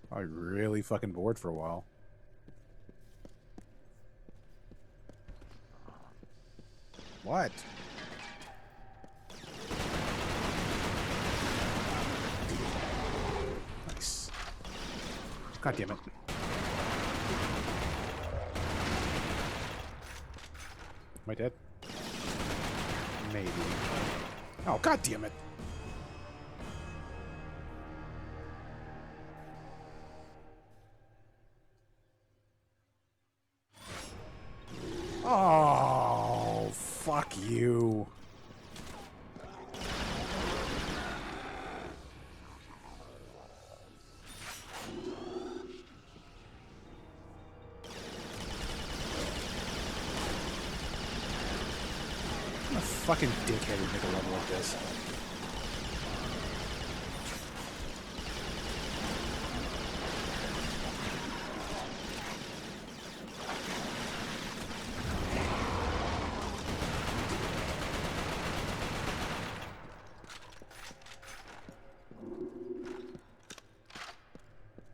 I was really fucking bored for a while. What? Nice. God damn it. Am I dead? Maybe. Oh, god damn it. Oh, fuck you. I'm a fucking dickhead who make a level like this.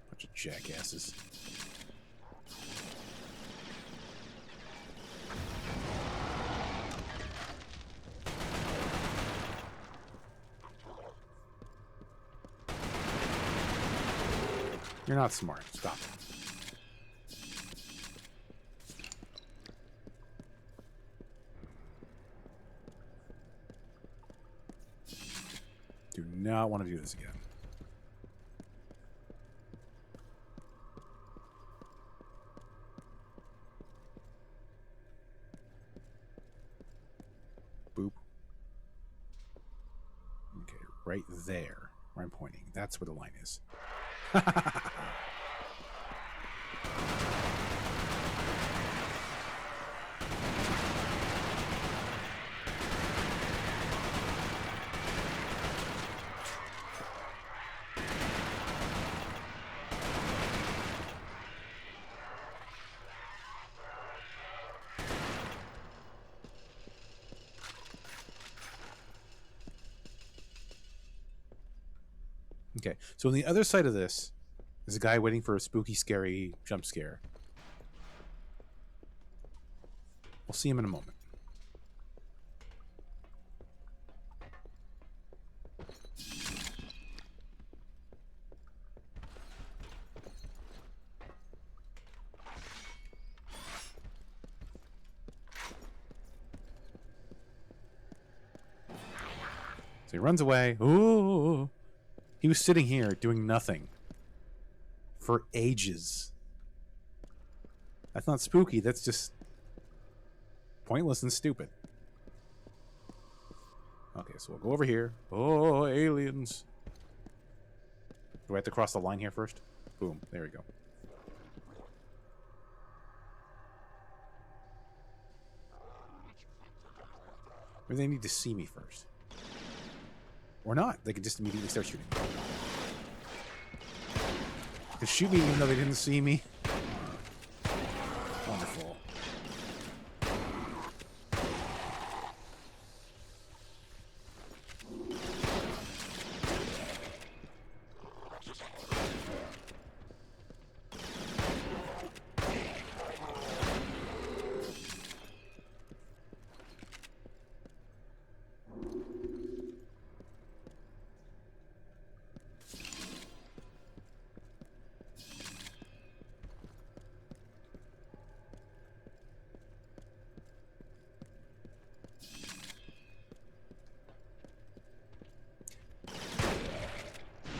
Bunch of jackasses. You're not smart. Stop. Do not want to do this again. Boop. Okay, right there where I'm pointing. That's where the line is. Okay, so on the other side of this is a guy waiting for a spooky, scary jump scare. We'll see him in a moment. So he runs away. Ooh! He was sitting here doing nothing for ages. That's not spooky. That's just pointless and stupid. Okay, so we'll go over here. Oh, aliens. Do I have to cross the line here first? Boom. There we go. Maybe they need to see me first. Or not. They could just immediately start shooting. They could shoot me even though they didn't see me. Wonderful.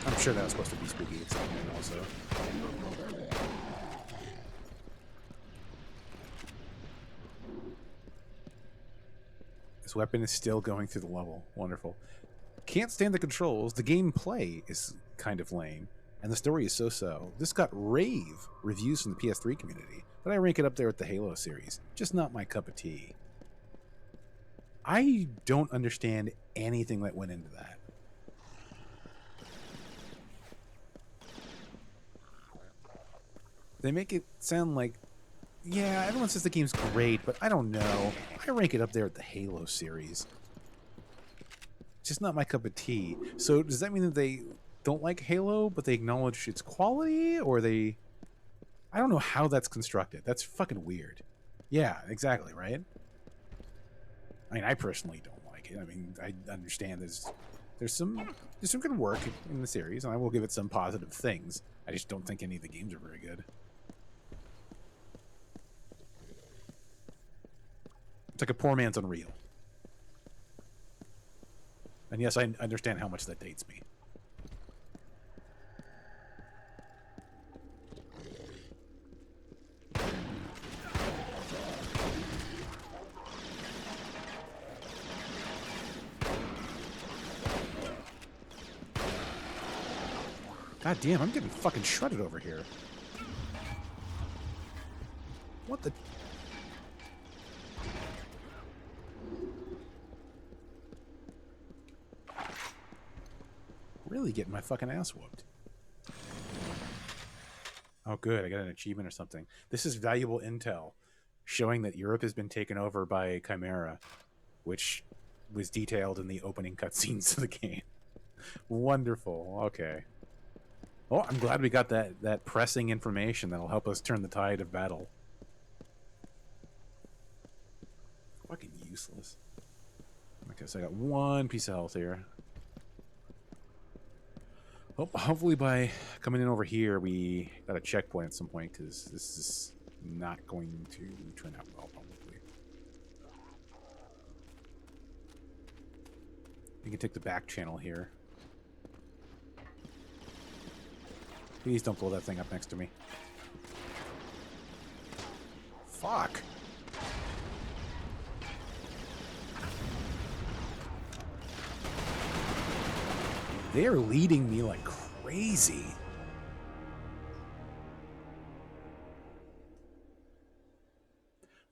I'm sure that was supposed to be spooky at some point also. This weapon is still going through the level. Wonderful. Can't stand the controls. The gameplay is kind of lame. And the story is so-so. This got rave reviews from the PS3 community, but I rank it up there with the Halo series. Just not my cup of tea. I don't understand anything that went into that. They make it sound like, yeah, everyone says the game's great, but I don't know. I rank it up there with the Halo series. Just not my cup of tea. So does that mean that they don't like Halo, but they acknowledge its quality? Or they... I don't know how that's constructed. That's fucking weird. Yeah, exactly, right? I mean, I personally don't like it. I mean, I understand there's some good work in the series, and I will give it some positive things. I just don't think any of the games are very good. It's like a poor man's Unreal. And yes, I understand how much that dates me. God damn, I'm getting fucking shredded over here. What the... Really getting my fucking ass whooped. Oh good, I got an achievement or something. This is valuable intel, showing that Europe has been taken over by Chimera, which was detailed in the opening cutscenes of the game. Wonderful, okay. Oh, I'm glad we got that pressing information that'll help us turn the tide of battle. Fucking useless. Okay, so I got one piece of health here. Oh, hopefully by coming in over here, we got a checkpoint at some point, because this is not going to turn out well, probably. You can take the back channel here. Please don't blow that thing up next to me. Fuck. They are leading me like crazy.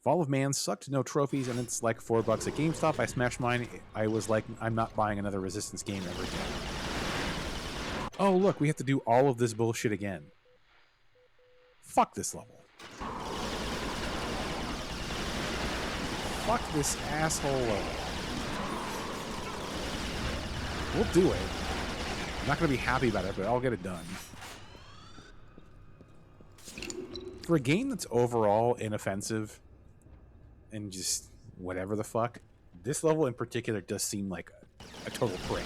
Fall of Man sucked, no trophies, and it's like $4 at GameStop. I smashed mine. I was like, I'm not buying another Resistance game ever again. Oh, look, we have to do all of this bullshit again. Fuck this level. Fuck this asshole level. We'll do it. I'm not going to be happy about it, but I'll get it done. For a game that's overall inoffensive and just whatever the fuck, this level in particular does seem like a total prick.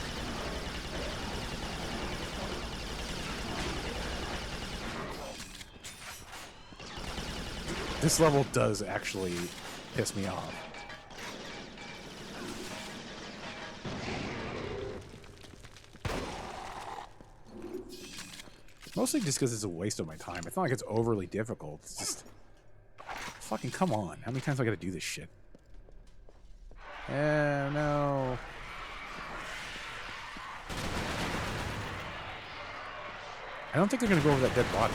This level does actually piss me off. Mostly just because it's a waste of my time. It's not like it's overly difficult. It's just... fucking come on. How many times do I gotta do this shit? Oh, no. I don't think they're gonna go over that dead body.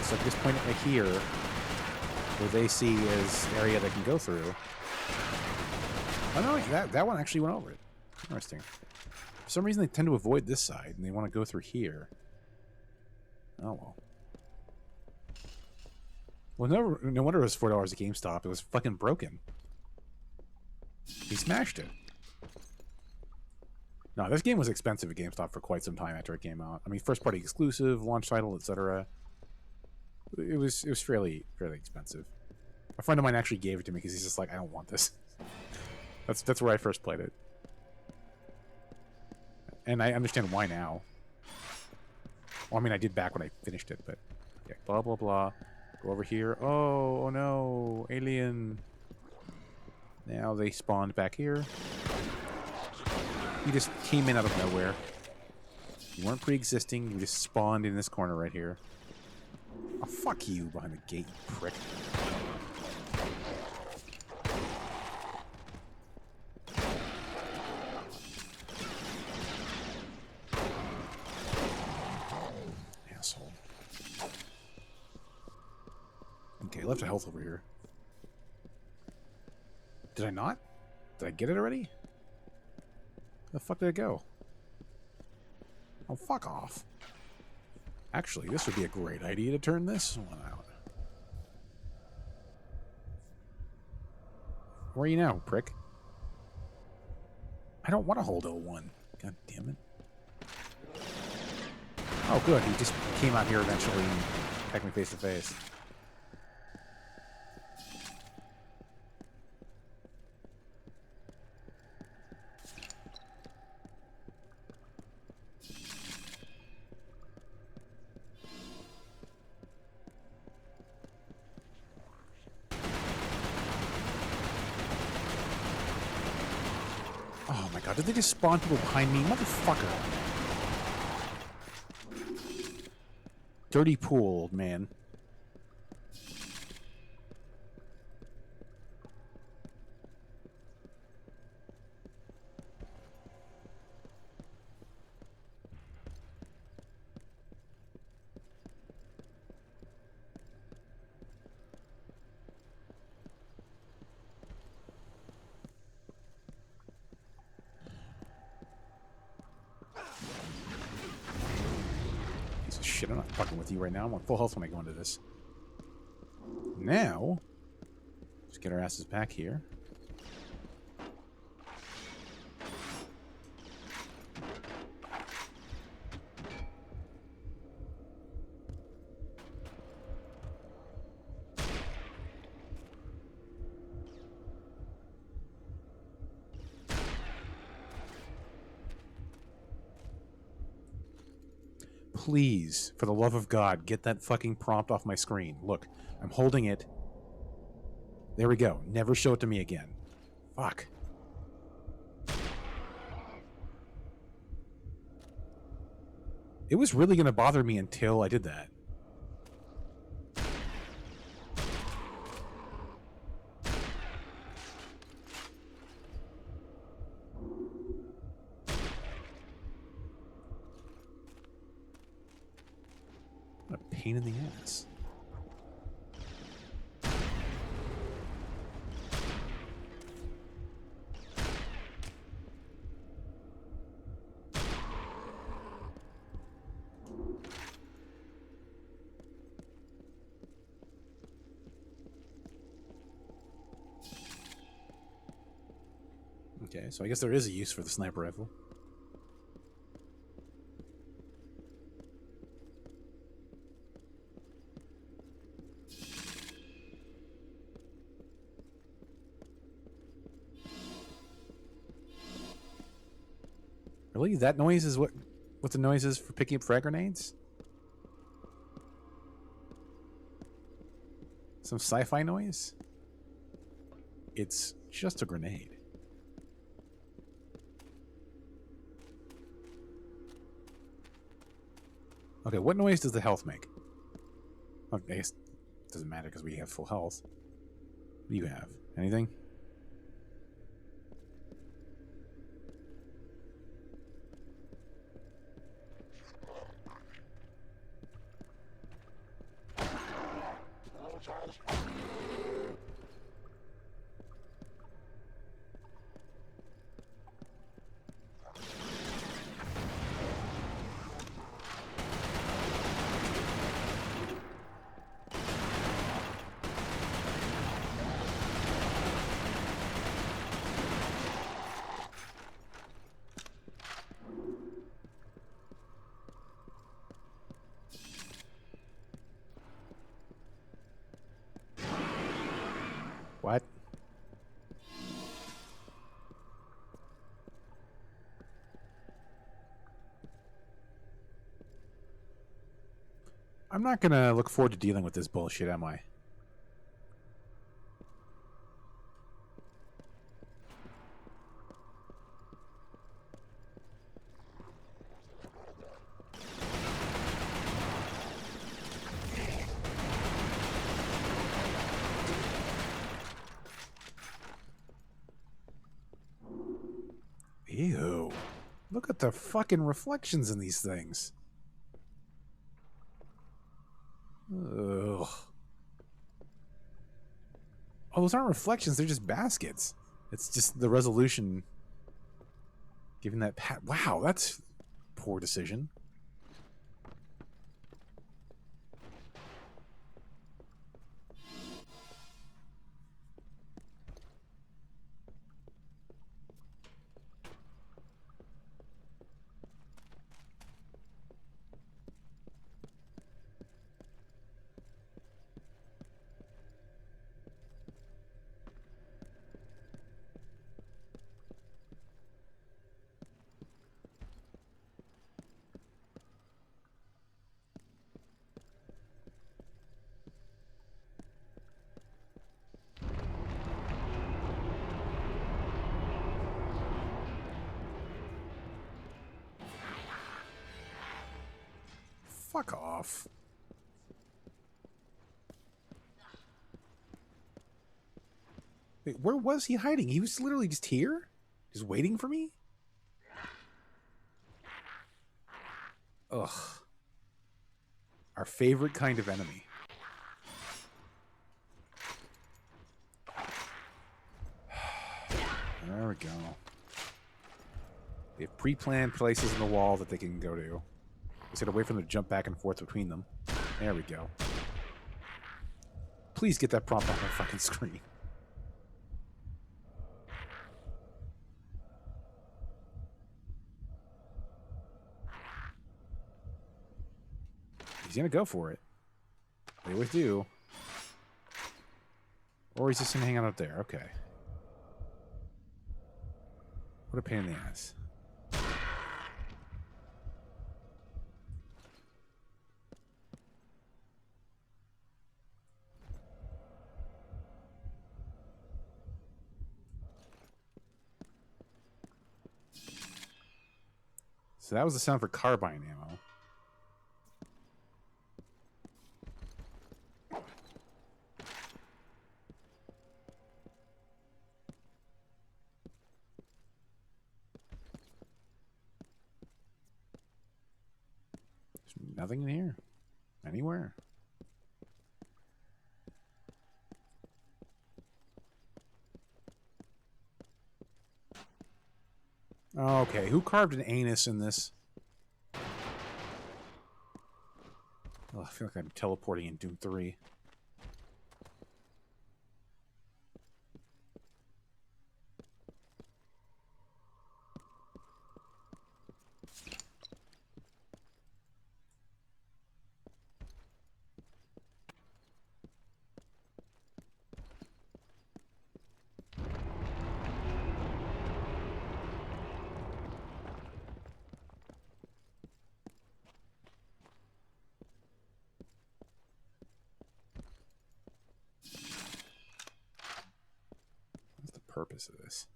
So I just point it right here, where they see as area they can go through. Oh no, that one actually went over it. Interesting. For some reason they tend to avoid this side, and they want to go through here. Oh well. Well, no wonder it was $4 at GameStop. It was fucking broken. He smashed it. No, this game was expensive at GameStop for quite some time after it came out. I mean, first party exclusive, launch title, etc. It was fairly expensive. A friend of mine actually gave it to me because he's just like, I don't want this. That's where I first played it, and I understand why now. Well, I mean, I did back when I finished it, but okay. Blah blah blah. Go over here. Oh no, alien. Now they spawned back here. You just came in out of nowhere. You weren't pre-existing. You just spawned in this corner right here. Oh, fuck you behind the gate, you prick. Asshole. Okay, left a health over here. Did I not? Did I get it already? Where the fuck did it go? Oh, fuck off. Actually, this would be a great idea to turn this one out. Where are you now, prick? I don't want to hold L1. God damn it. Oh, good. He just came out here eventually and attacked me face to face. Oh my god, did they just spawn people behind me? Motherfucker. Dirty pool, old man. Piece of shit, I'm not fucking with you right now. I'm on full health when I go into this. Now, let's get our asses back here. Please, for the love of God, get that fucking prompt off my screen. Look, I'm holding it. There we go. Never show it to me again. Fuck. It was really going to bother me until I did that. What a pain in the ass. Okay, so I guess there is a use for the sniper rifle. Really? That noise is what the noise is for picking up frag grenades? Some sci-fi noise? It's just a grenade. Okay, what noise does the health make? Okay, I guess it doesn't matter because we have full health. What do you have? Anything? What? I'm not gonna look forward to dealing with this bullshit, am I? Ew. Look at the fucking reflections in these things. Ugh. Oh, those aren't reflections, they're just baskets. It's just the resolution giving that pat. Wow, that's a poor decision. Fuck off. Wait, where was he hiding? He was literally just here? Just waiting for me? Ugh. Our favorite kind of enemy. There we go. They have pre-planned places in the wall that they can go to. Just gotta wait for them to jump back and forth between them. There we go. Please get that prompt on my fucking screen. He's gonna go for it. They always do. Or he's just gonna hang out up there. Okay. What a pain in the ass. So that was the sound for carbine ammo. There's nothing in here. Anywhere. Okay, who carved an anus in this? Oh, I feel like I'm teleporting in Doom 3. purpose of this?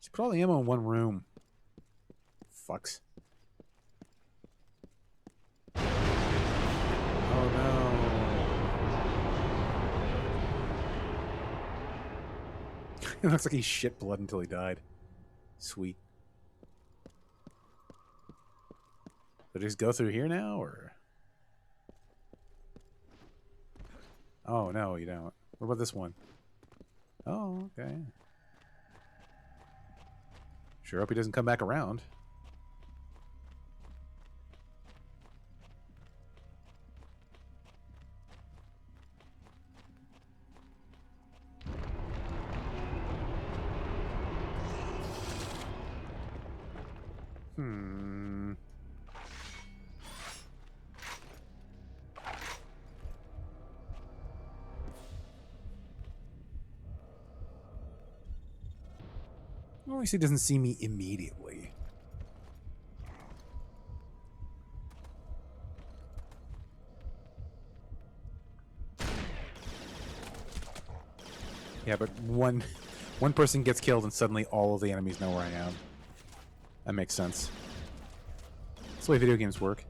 Just put all the ammo in one room. Fucks. Oh no. It looks like he shit blood until he died. Sweet. So just go through here now, or? Oh no, you don't. What about this one? Oh, okay. Sure hope he doesn't come back around. Well, at least he doesn't see me immediately. Yeah, but one person gets killed and suddenly all of the enemies know where I am. That makes sense. That's the way video games work.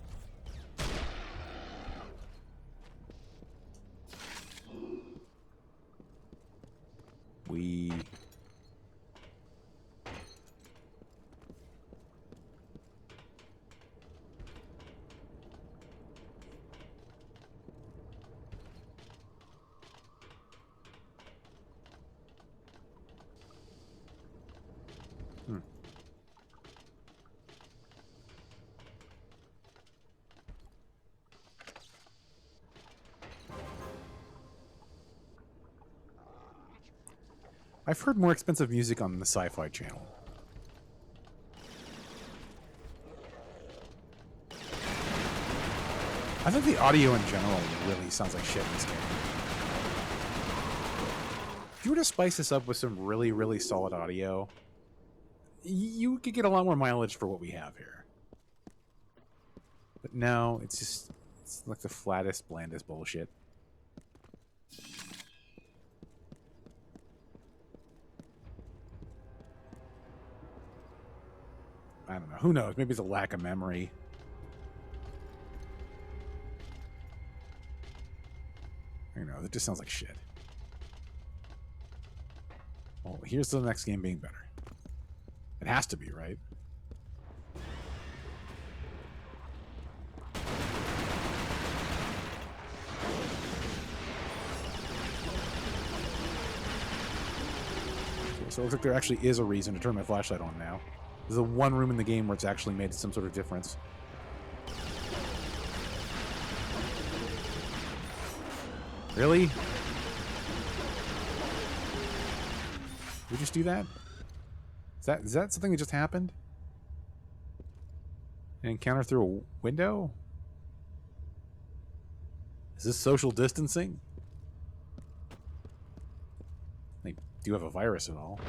We... I've heard more expensive music on the Sci-Fi Channel. I think the audio in general really sounds like shit in this game. If you were to spice this up with some really, really solid audio, you could get a lot more mileage for what we have here. But no, it's like the flattest, blandest bullshit. I don't know. Who knows? Maybe it's a lack of memory. You know, it just sounds like shit. Well, here's the next game being better. It has to be, right? So it looks like there actually is a reason to turn my flashlight on now. This is the one room in the game where it's actually made some sort of difference. Really? Did we just do that? Is that something that just happened? An encounter through a window? Is this social distancing? They do have a virus and all.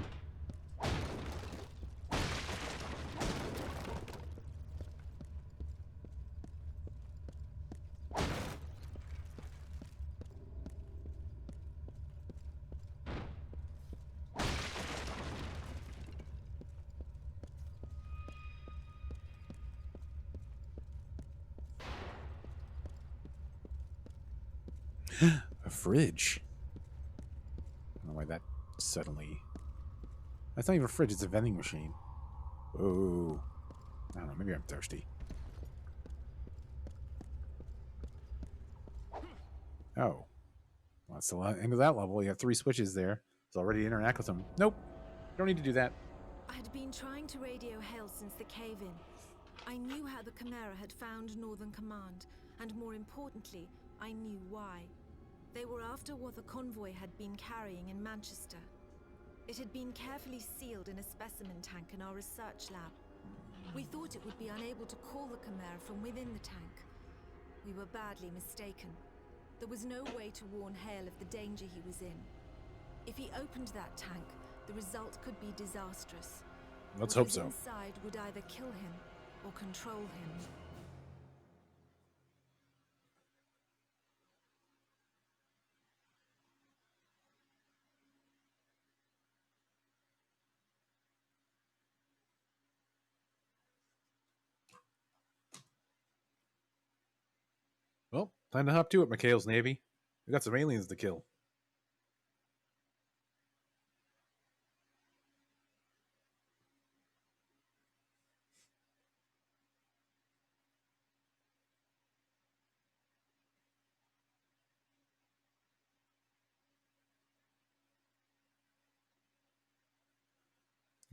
A fridge. I don't know why that suddenly... That's not even a fridge, it's a vending machine. Whoa. I don't know, maybe I'm thirsty. Oh. Well, that's the end of that level. You have 3 switches there. It's already to interact with them. Nope. Don't need to do that. I'd been trying to radio Hale since the cave-in. I knew how the Chimera had found Northern Command, and more importantly, I knew why. They were after what the convoy had been carrying in Manchester. It had been carefully sealed in a specimen tank in our research lab. We thought it would be unable to call the Chimera from within the tank. We were badly mistaken. There was no way to warn Hale of the danger he was in. If he opened that tank, the result could be disastrous. Let's What hope was so. inside would either kill him or control him. Well, time to hop to it, McHale's Navy. We got some aliens to kill.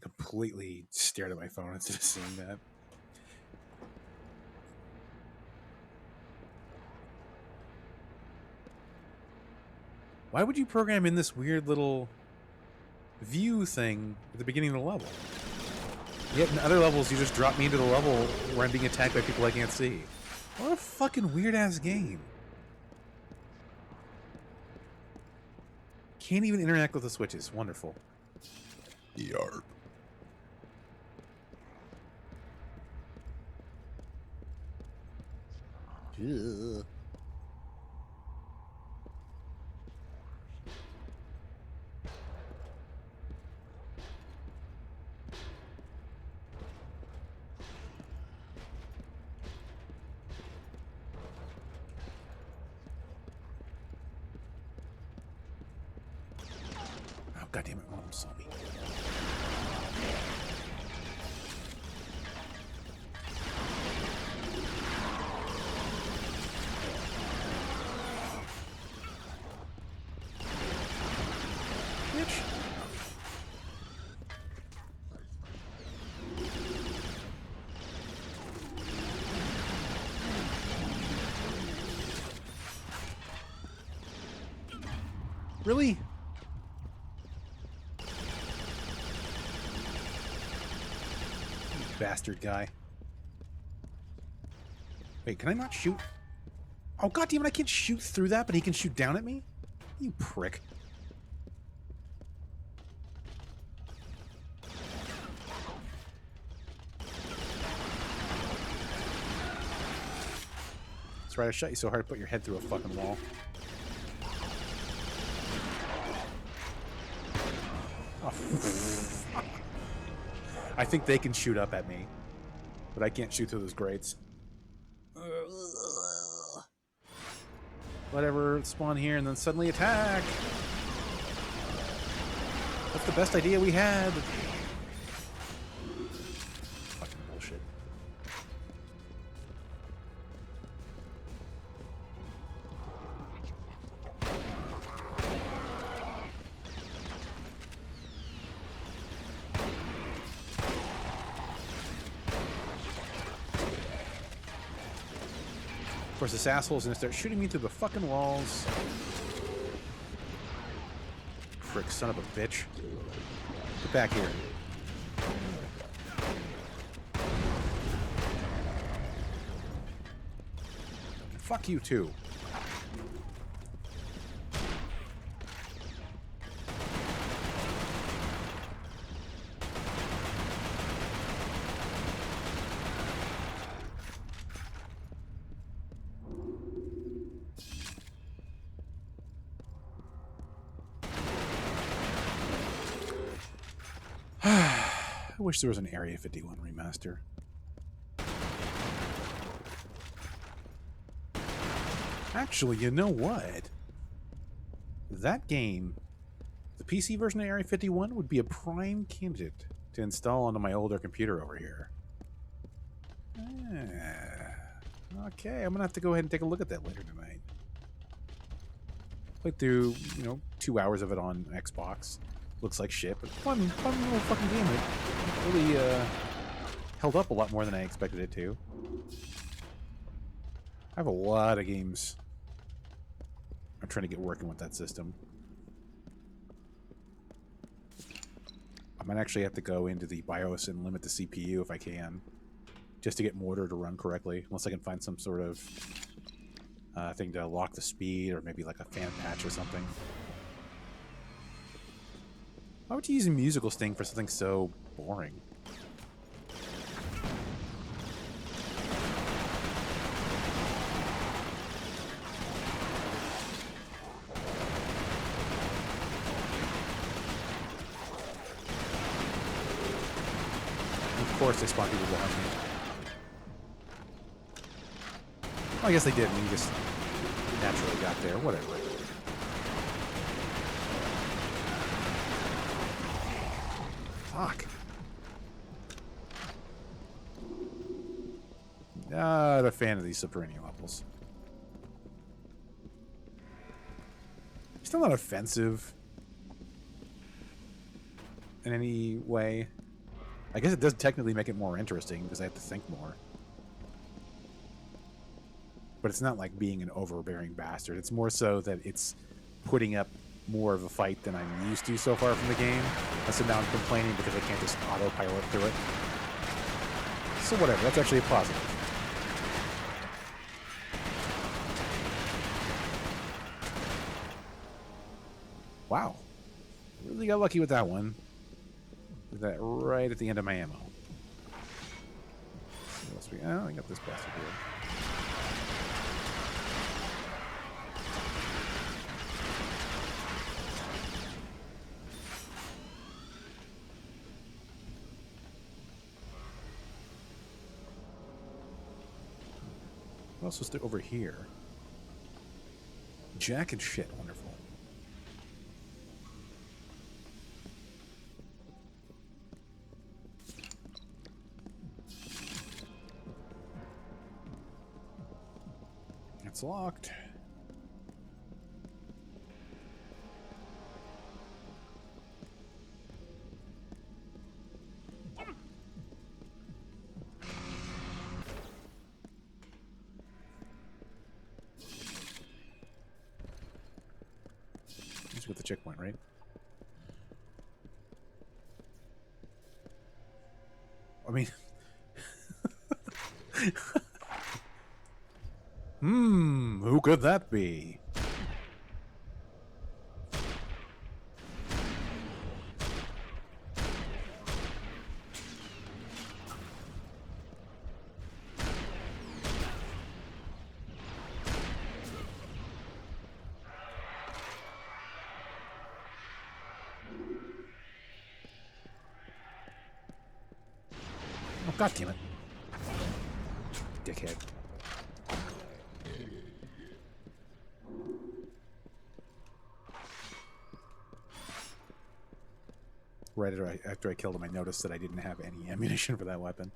Completely stared at my phone instead of seeing that. Why would you program in this weird little view thing at the beginning of the level? Yet in other levels, you just drop me into the level where I'm being attacked by people I can't see. What a fucking weird-ass game. Can't even interact with the switches. Wonderful. Yarp. Ugh. Oh, goddammit, one of them saw me. Bitch. Really? Bastard guy. Wait, can I not shoot? Oh, goddammit, I can't shoot through that, but he can shoot down at me? You prick. That's right, I shot you so hard I put your head through a fucking wall. Oh, fuck. I think they can shoot up at me, but I can't shoot through those grates. Whatever, spawn here and then suddenly attack. That's the best idea we had. Fucking bullshit. Of course, this asshole's gonna start shooting me through the fucking walls. Frick, son of a bitch. Get back here. Fuck you too. I wish there was an Area 51 remaster. Actually, you know what? That game, the PC version of Area 51, would be a prime candidate to install onto my older computer over here. Okay, I'm gonna have to go ahead and take a look at that later tonight. Played through, 2 hours of it on Xbox. Looks like shit, but fun little fucking game. It really held up a lot more than I expected it to. I have a lot of games I'm trying to get working with that system. I might actually have to go into the BIOS and limit the CPU if I can, just to get Mortar to run correctly, unless I can find some sort of thing to lock the speed, or maybe like a fan patch or something. Why would you use a musical sting for something so boring? Of course they spawn people behind me. Oh, I guess they did, and you just naturally got there. Whatever. Fuck. Not a fan of these subterranean levels. Still not offensive in any way. I guess it does technically make it more interesting because I have to think more. But it's not like being an overbearing bastard. It's more so that it's putting up more of a fight than I'm used to so far from the game. So now I'm complaining because I can't just autopilot through it. So whatever, that's actually a positive. Wow. Really got lucky with that one. Did that right at the end of my ammo. What else we got? Oh, I got this bastard here. What else was there over here? Jack and shit. Wonderful. It's locked. Just got the checkpoint, right? I mean... who could that be? Oh, God damn it. Dickhead. Right after I killed him, I noticed that I didn't have any ammunition for that weapon.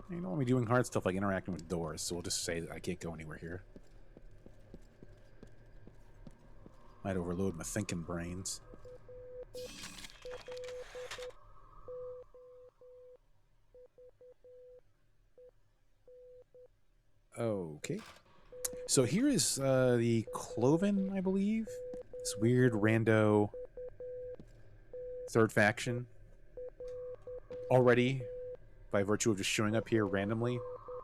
You don't want me doing hard stuff like interacting with doors, so we'll just say that I can't go anywhere here. Might overload my thinking brains. Okay. So here is the Cloven, I believe. This weird rando third faction. Already, by virtue of just showing up here randomly,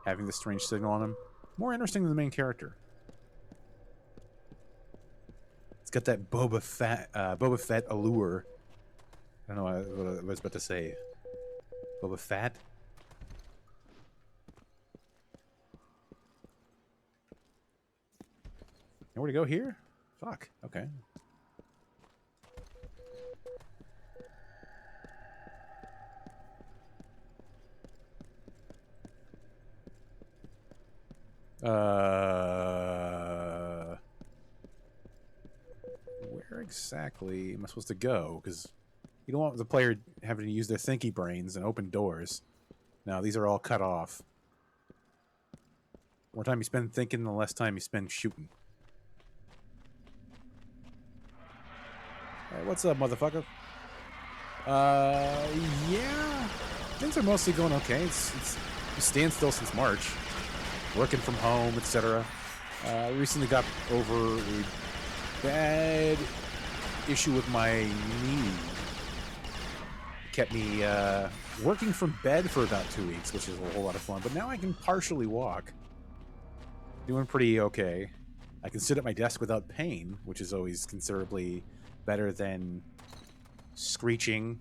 having this strange signal on them, more interesting than the main character. It's got that Boba Fett allure. I don't know what I was about to say. Boba Fett? Nowhere to go here? Fuck. Okay. Where exactly am I supposed to go? Because you don't want the player having to use their thinky brains and open doors. Now, these are all cut off. The more time you spend thinking, the less time you spend shooting. Alright, what's up, motherfucker? Yeah. Things are mostly going okay. It's standstill since March. Working from home, etc. Recently got over a bad issue with my knee. Kept me working from bed for about 2 weeks, which is a whole lot of fun. But now I can partially walk. Doing pretty okay. I can sit at my desk without pain, which is always considerably better than screeching,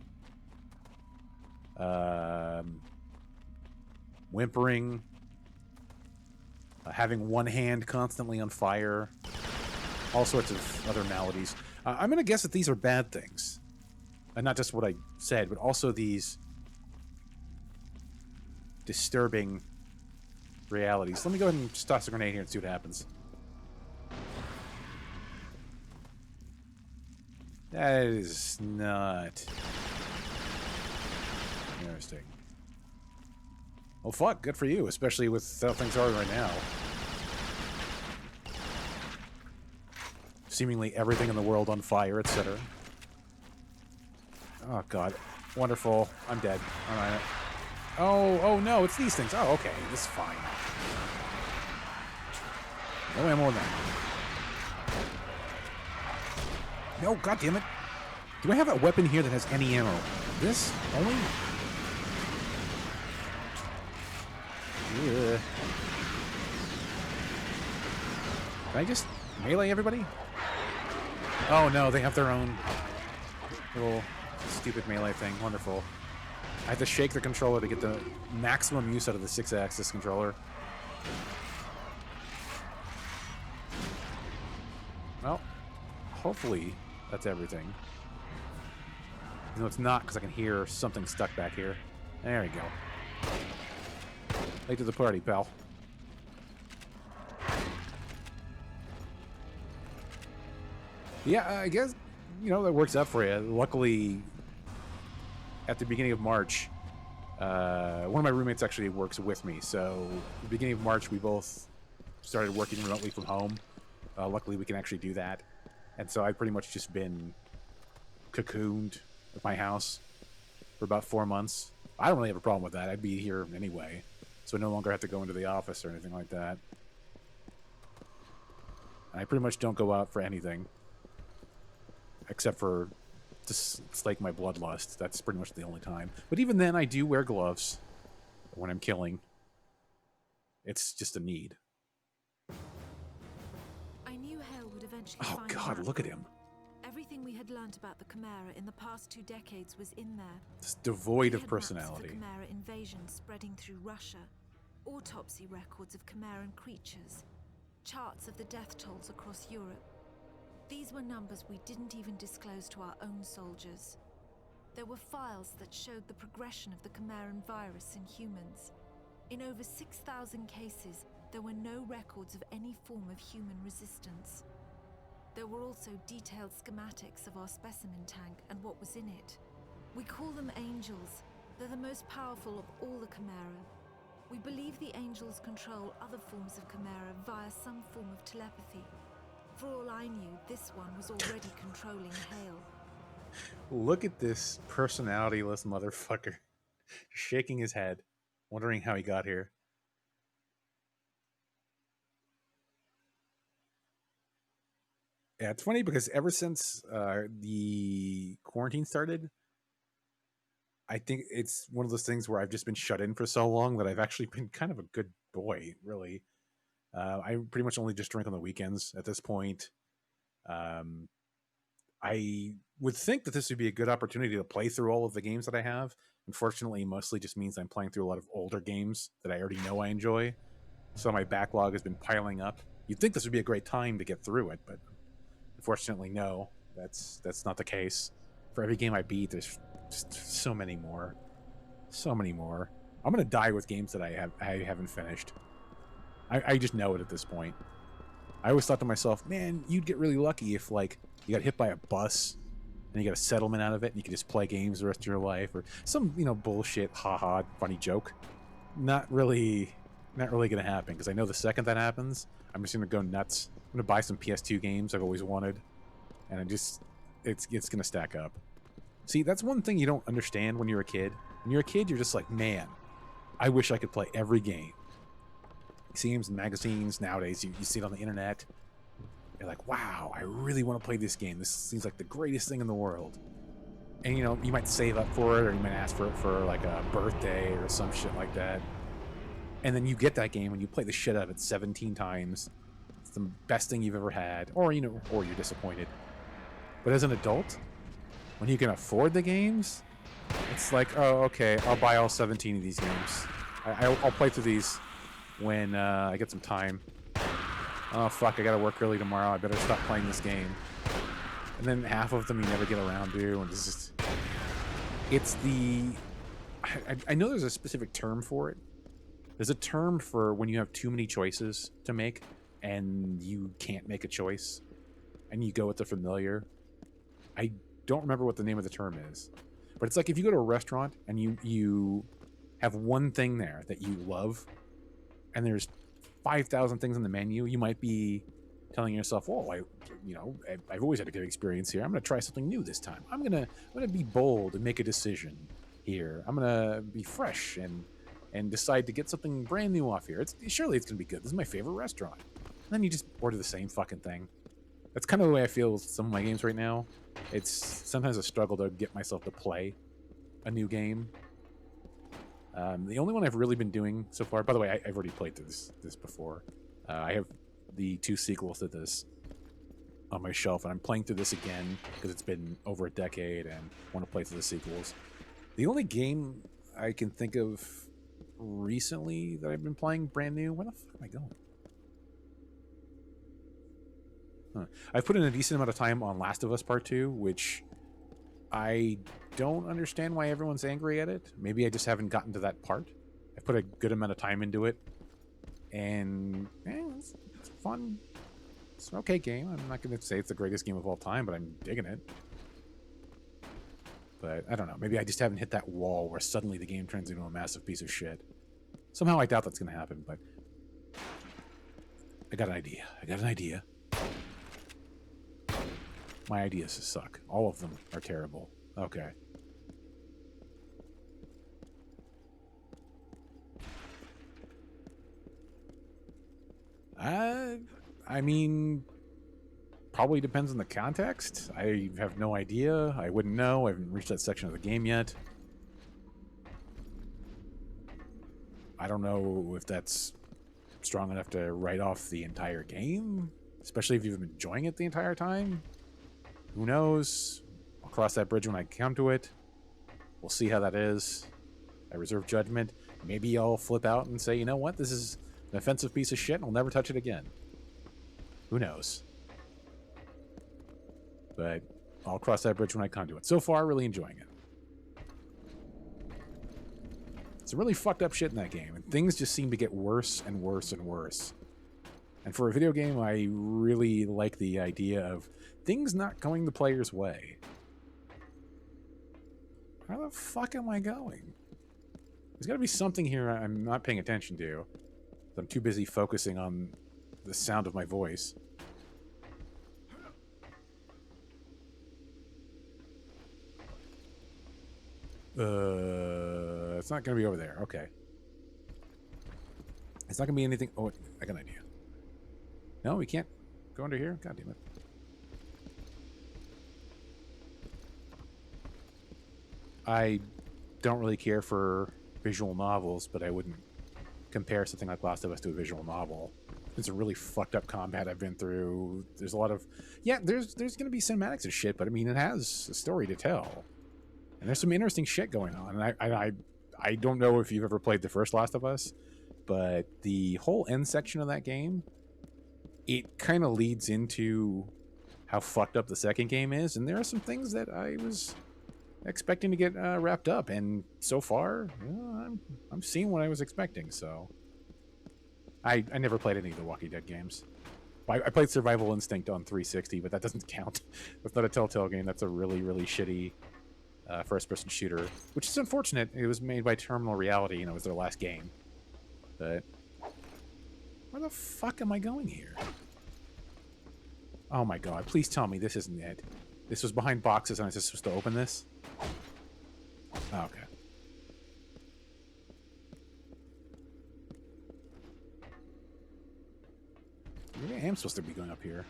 whimpering, having one hand constantly on fire, all sorts of other maladies. I'm going to guess that these are bad things. And not just what I said, but also these disturbing realities. Let me go ahead and just toss a grenade here and see what happens. That is not interesting. Well, fuck, good for you, especially with how things are right now. Seemingly everything in the world on fire, etc. Oh, God. Wonderful. I'm dead. All right. Oh, no, it's these things. Oh, okay. This is fine. No ammo on that. No, God damn it. Do I have a weapon here that has any ammo? This? Only? Ugh. Can I just melee everybody? Oh, no, they have their own little stupid melee thing. Wonderful. I have to shake the controller to get the maximum use out of the 6-axis controller. Well, hopefully that's everything. No, it's not, because I can hear something stuck back here. There we go. Late to the party, pal. Yeah, I guess, that works out for you. Luckily, at the beginning of March, one of my roommates actually works with me. So, at the beginning of March, we both started working remotely from home. Luckily, we can actually do that. And so I've pretty much just been cocooned at my house for about 4 months. I don't really have a problem with that. I'd be here anyway. So I no longer have to go into the office or anything like that. I pretty much don't go out for anything. Except for to slake my bloodlust. That's pretty much the only time. But even then, I do wear gloves when I'm killing. It's just a need. I knew Hale would eventually Oh, find God, out. look at him. Everything we had learnt about the Chimera in the past 2 decades was in there. It's devoid We of had maps personality. of the Chimera invasion spreading through Russia, autopsy records of Chimeran creatures, charts of the death tolls across Europe. These were numbers we didn't even disclose to our own soldiers. There were files that showed the progression of the Chimeran virus in humans. In over 6,000 cases, there were no records of any form of human resistance. There were also detailed schematics of our specimen tank and what was in it. We call them angels. They're the most powerful of all the Chimera. We believe the angels control other forms of Chimera via some form of telepathy. For all I knew, this one was already controlling Hale. Look at this personality-less motherfucker. Shaking his head, wondering how he got here. Yeah, it's funny because ever since the quarantine started, I think it's one of those things where I've just been shut in for so long that I've actually been kind of a good boy, really. I pretty much only just drink on the weekends at this point. I would think that this would be a good opportunity to play through all of the games that I have. Unfortunately, mostly just means I'm playing through a lot of older games that I already know I enjoy. So my backlog has been piling up. You'd think this would be a great time to get through it, but unfortunately, no. That's not the case. For every game I beat, there's just so many more. So many more. I'm gonna die with games that I haven't finished. I just know it at this point. I always thought to myself, man, you'd get really lucky if, like, you got hit by a bus and you got a settlement out of it and you could just play games the rest of your life, or some, bullshit, haha, funny joke. Not really gonna happen, because I know the second that happens, I'm just gonna go nuts. I'm gonna buy some PS2 games I've always wanted, and it's gonna stack up. See, that's one thing you don't understand when you're a kid. When you're a kid, you're just like, man, I wish I could play every game. Games and magazines nowadays, you see it on the internet. You're like, wow, I really want to play this game. This seems like the greatest thing in the world. And you might save up for it, or you might ask for it for like a birthday or some shit like that. And then you get that game and you play the shit out of it 17 times. It's the best thing you've ever had, or or you're disappointed. But as an adult, when you can afford the games, it's like, oh, okay, I'll buy all 17 of these games. I'll play through these when I get some time. Oh, fuck, I gotta work early tomorrow. I better stop playing this game. and then half of them you never get around to, and it's the... I know there's a specific term for it. There's a term for when you have too many choices to make, and you can't make a choice, and you go with the familiar. I don't remember what the name of the term is, but it's like if you go to a restaurant and you have one thing there that you love, and there's 5,000 things on the menu, you might be telling yourself, "Oh, I've always had a good experience here. I'm going to try something new this time. I'm going to be bold and make a decision here. I'm going to be fresh and decide to get something brand new off here. Surely it's going to be good. This is my favorite restaurant." And then you just order the same fucking thing. That's kind of the way I feel with some of my games right now. It's sometimes a struggle to get myself to play a new game. The only one I've really been doing so far, by the way, I've already played this before. I have the 2 sequels to this on my shelf, and I'm playing through this again because it's been over a decade and want to play through the sequels. The only game I can think of recently that I've been playing brand new, where the fuck am I going? I've put in a decent amount of time on Last of Us Part 2, which I don't understand why everyone's angry at it. Maybe I just haven't gotten to that part. I put a good amount of time into it, and it's fun. It's an okay game. I'm not going to say it's the greatest game of all time, but I'm digging it. But I don't know. Maybe I just haven't hit that wall where suddenly the game turns into a massive piece of shit. Somehow I doubt that's going to happen, but I got an idea. My ideas suck. All of them are terrible. Okay. I mean, probably depends on the context. I have no idea. I wouldn't know. I haven't reached that section of the game yet. I don't know if that's strong enough to write off the entire game, especially if you've been enjoying it the entire time. Who knows? I'll cross that bridge when I come to it. We'll see how that is. I reserve judgment. Maybe I'll flip out and say, you know what? This is an offensive piece of shit and I'll never touch it again. Who knows? But I'll cross that bridge when I come to it. So far, really enjoying it. Some really fucked up shit in that game, and things just seem to get worse and worse and worse. And for a video game, I really like the idea of things not going the player's way. Where the fuck am I going? There's got to be something here I'm not paying attention to. I'm too busy focusing on the sound of my voice. It's not going to be over there. Okay. It's not going to be anything... Oh, I got an idea. No, we can't go under here? God damn it. I don't really care for visual novels, but I wouldn't compare something like Last of Us to a visual novel. It's a really fucked up combat I've been through. There's a lot of... Yeah, there's going to be cinematics and shit, but I mean, it has a story to tell. And there's some interesting shit going on. And I don't know if you've ever played the first Last of Us, but the whole end section of that game, it kind of leads into how fucked up the second game is. And there are some things that I was expecting to get wrapped up. And so far, I'm seeing what I was expecting. So I never played any of the Walking Dead games. I played Survival Instinct on 360, but that doesn't count. That's not a Telltale game. That's a really, really shitty first-person shooter, which is unfortunate. It was made by Terminal Reality, and it was their last game. But where the fuck am I going here? Oh my god, please tell me this isn't it. This was behind boxes, and I was just supposed to open this? Oh, okay. Maybe I am supposed to be going up here.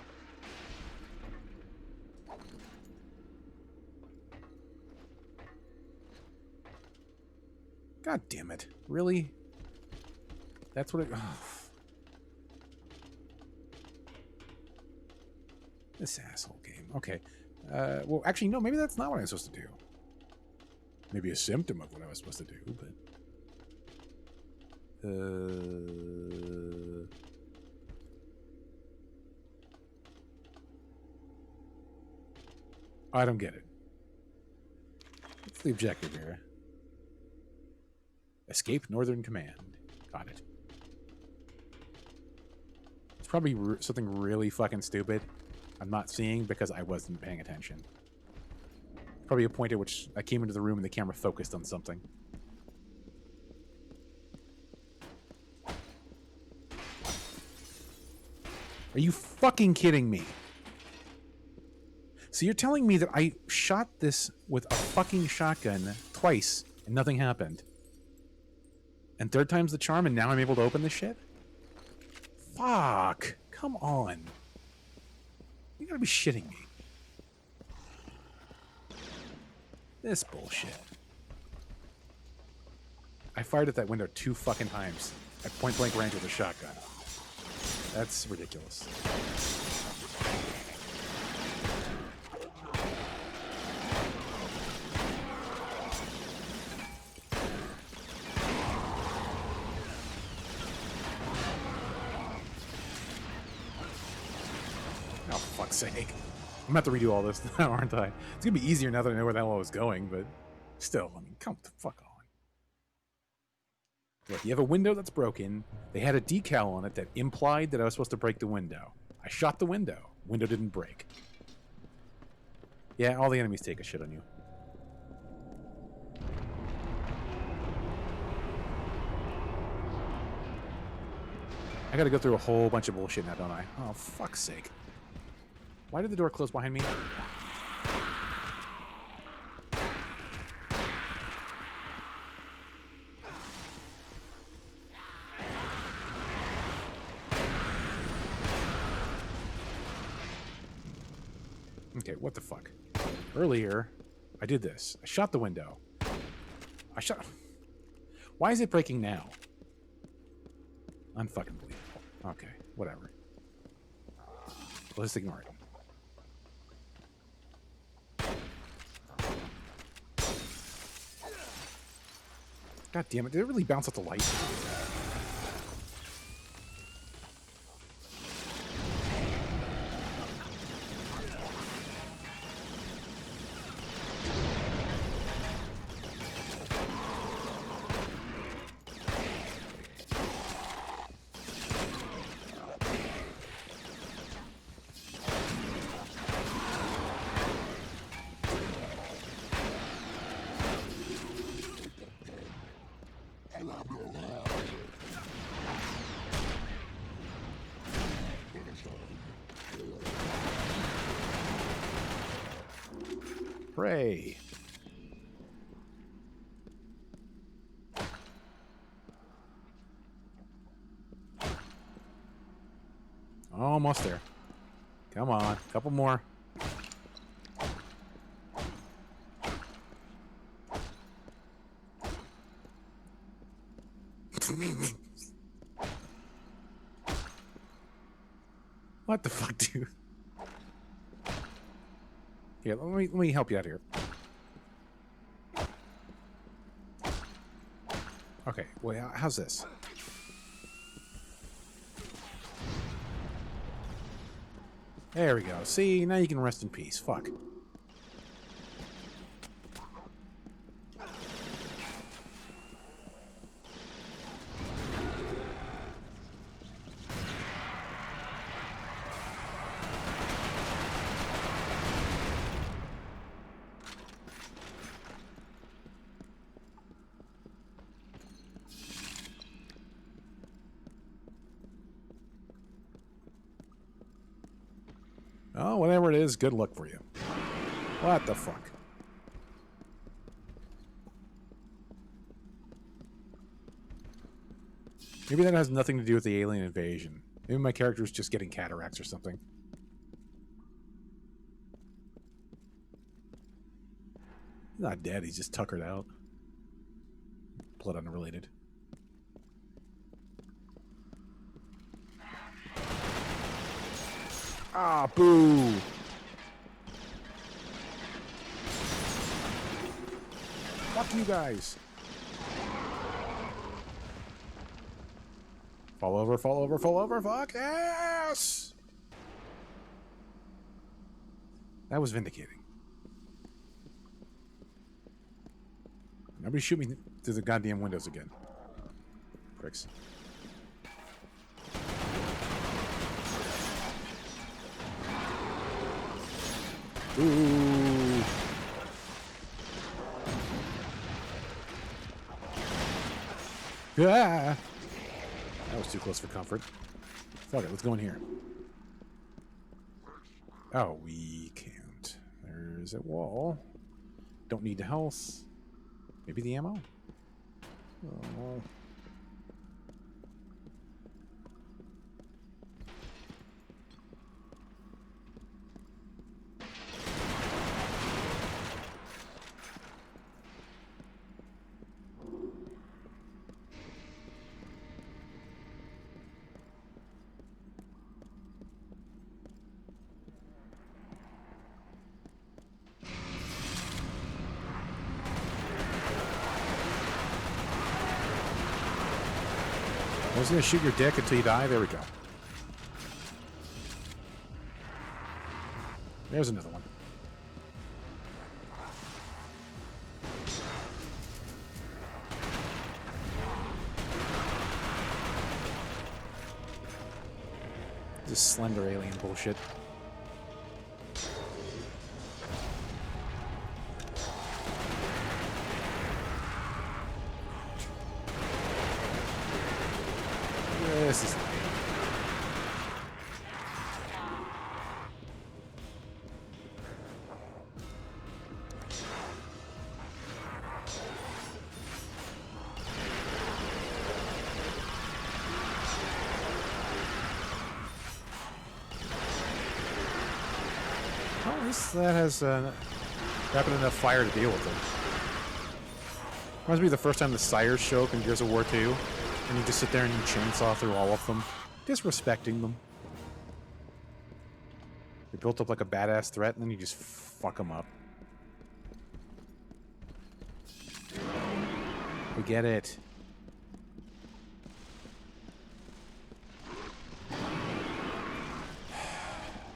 God damn it. Really? That's what it... Oh. This asshole game. Okay. Well, actually, no, maybe that's not what I was supposed to do. Maybe a symptom of what I was supposed to do, but... I don't get it. What's the objective here? Escape Northern Command. Got it. It's probably something really fucking stupid I'm not seeing because I wasn't paying attention. Probably a point at which I came into the room and the camera focused on something. Are you fucking kidding me? So you're telling me that I shot this with a fucking shotgun twice and nothing happened? And third time's the charm and now I'm able to open this shit? Fuck. Come on. You gotta be shitting me. This bullshit. I fired at that window 2 fucking times at point blank range with a shotgun. That's ridiculous. Oh, fuck's sake. I'm about to redo all this now, aren't I? It's gonna be easier now that I know where the hell I was going, but still, I mean, come the fuck on. Look, you have a window that's broken. They had a decal on it that implied that I was supposed to break the window. I shot the window. Window didn't break. Yeah, all the enemies take a shit on you. I gotta go through a whole bunch of bullshit now, don't I? Oh, fuck's sake. Why did the door close behind me? Okay, what the fuck? Earlier, I did this. I shot the window. Why is it breaking now? Unfucking believable. Okay, whatever. Let's ignore it. God damn it, did it really bounce off the light? Hooray. Almost there. Come on, couple more. What the fuck, dude? Here, let me help you out here. Okay, wait, how's this? There we go. See, now you can rest in peace. Fuck. Oh, whatever it is, good luck for you. What the fuck? Maybe that has nothing to do with the alien invasion. Maybe my character's just getting cataracts or something. He's not dead, he's just tuckered out. Blood unrelated. Ah, boo! Fuck you guys! Fall over, fall over, fall over, fuck yes! That was vindicating. Nobody shoot me through the goddamn windows again. Pricks. Ooh. Ah! That was too close for comfort. Fuck it, let's go in here. Oh, we can't. There's a wall. Don't need the health. Maybe the ammo? Oh. I was gonna shoot your dick until you die. There we go. There's another one. This slender alien bullshit. This is lame. Well, at least that has rapid enough fire to deal with it. Reminds me of the first time the sires show up in Gears of War 2, and you just sit there and you chainsaw through all of them, disrespecting them. They built up like a badass threat, and then you just fuck them up. We get it. Can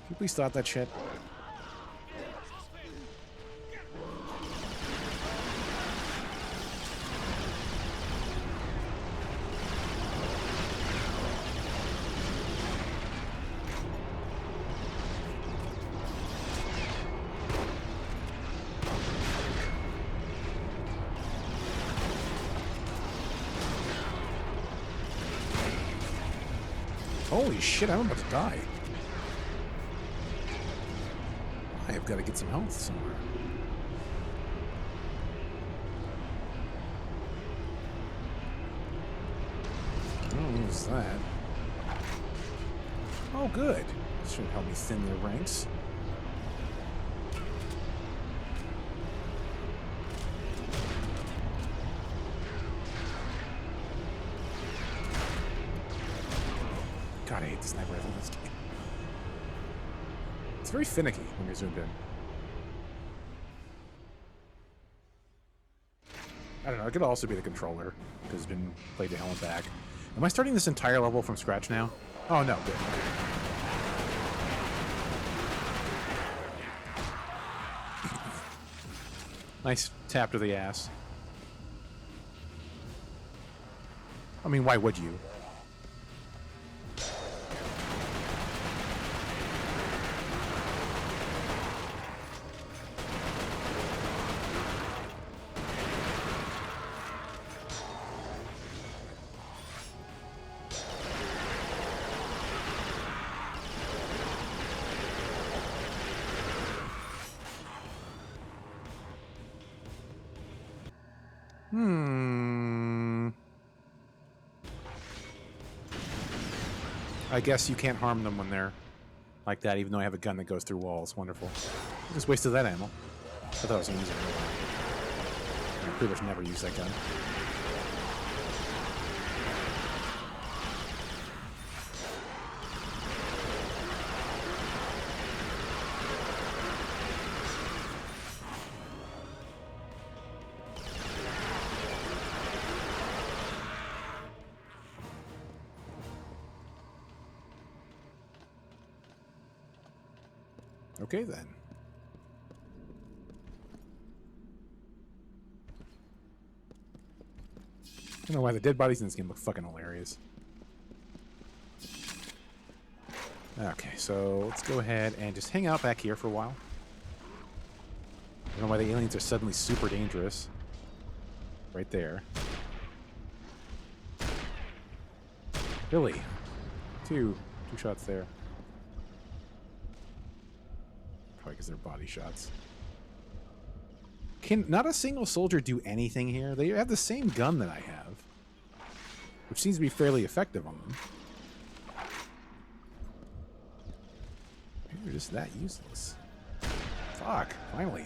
you please stop that shit? Holy shit, I'm about to die. I have got to get some health somewhere. What was that? Oh, good. Should help me thin their ranks. God, I hate the sniper rifle in this game. It's very finicky when you're zoomed in. I don't know, it could also be the controller, because it's been played to hell and back. Am I starting this entire level from scratch now? Oh, no, good. Nice tap to the ass. I mean, why would you? I guess you can't harm them when they're like that, even though I have a gun that goes through walls. Wonderful. I just wasted that ammo. I thought I was going to use it. I pretty much never use that gun. Okay, then. I don't know why the dead bodies in this game look fucking hilarious. Okay, so let's go ahead and just hang out back here for a while. I don't know why the aliens are suddenly super dangerous. Right there. Really? Two shots there. Probably because they're body shots. Can not a single soldier do anything here? They have the same gun that I have, which seems to be fairly effective on them. Maybe they're just that useless. Fuck, finally.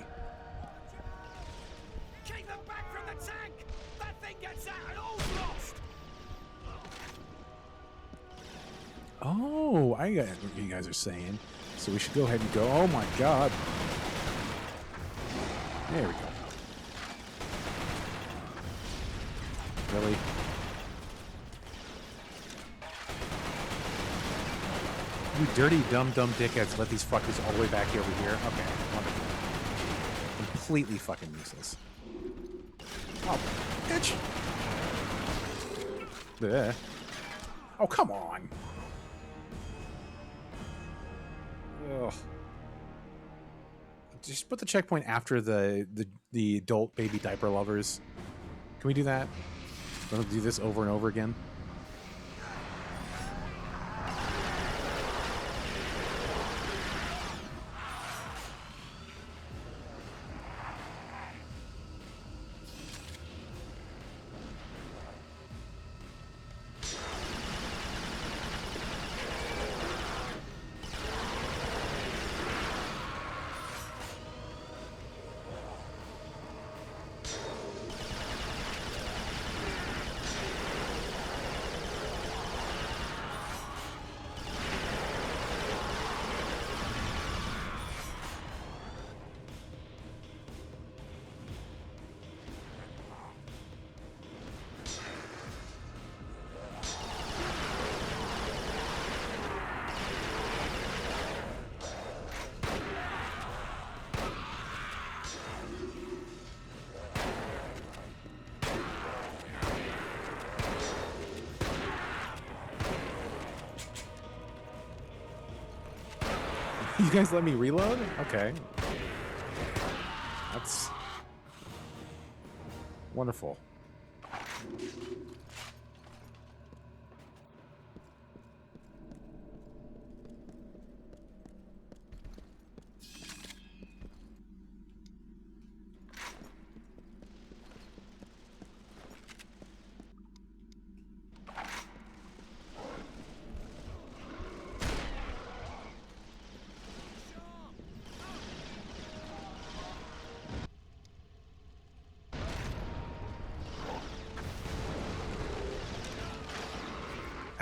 Keep them back from the tank! That thing gets out and all's lost! Oh, I got what you guys are saying. So we should go ahead and go. Oh my god. There we go. Really? You dirty, dumb dickheads let these fuckers all the way back over here. Okay, wonderful. Completely fucking useless. Oh, bitch! Bleh. Oh, come on! Ugh. Just put the checkpoint after the adult baby diaper lovers. Can we do that? We'll do this over and over again. You guys let me reload? Okay. That's wonderful.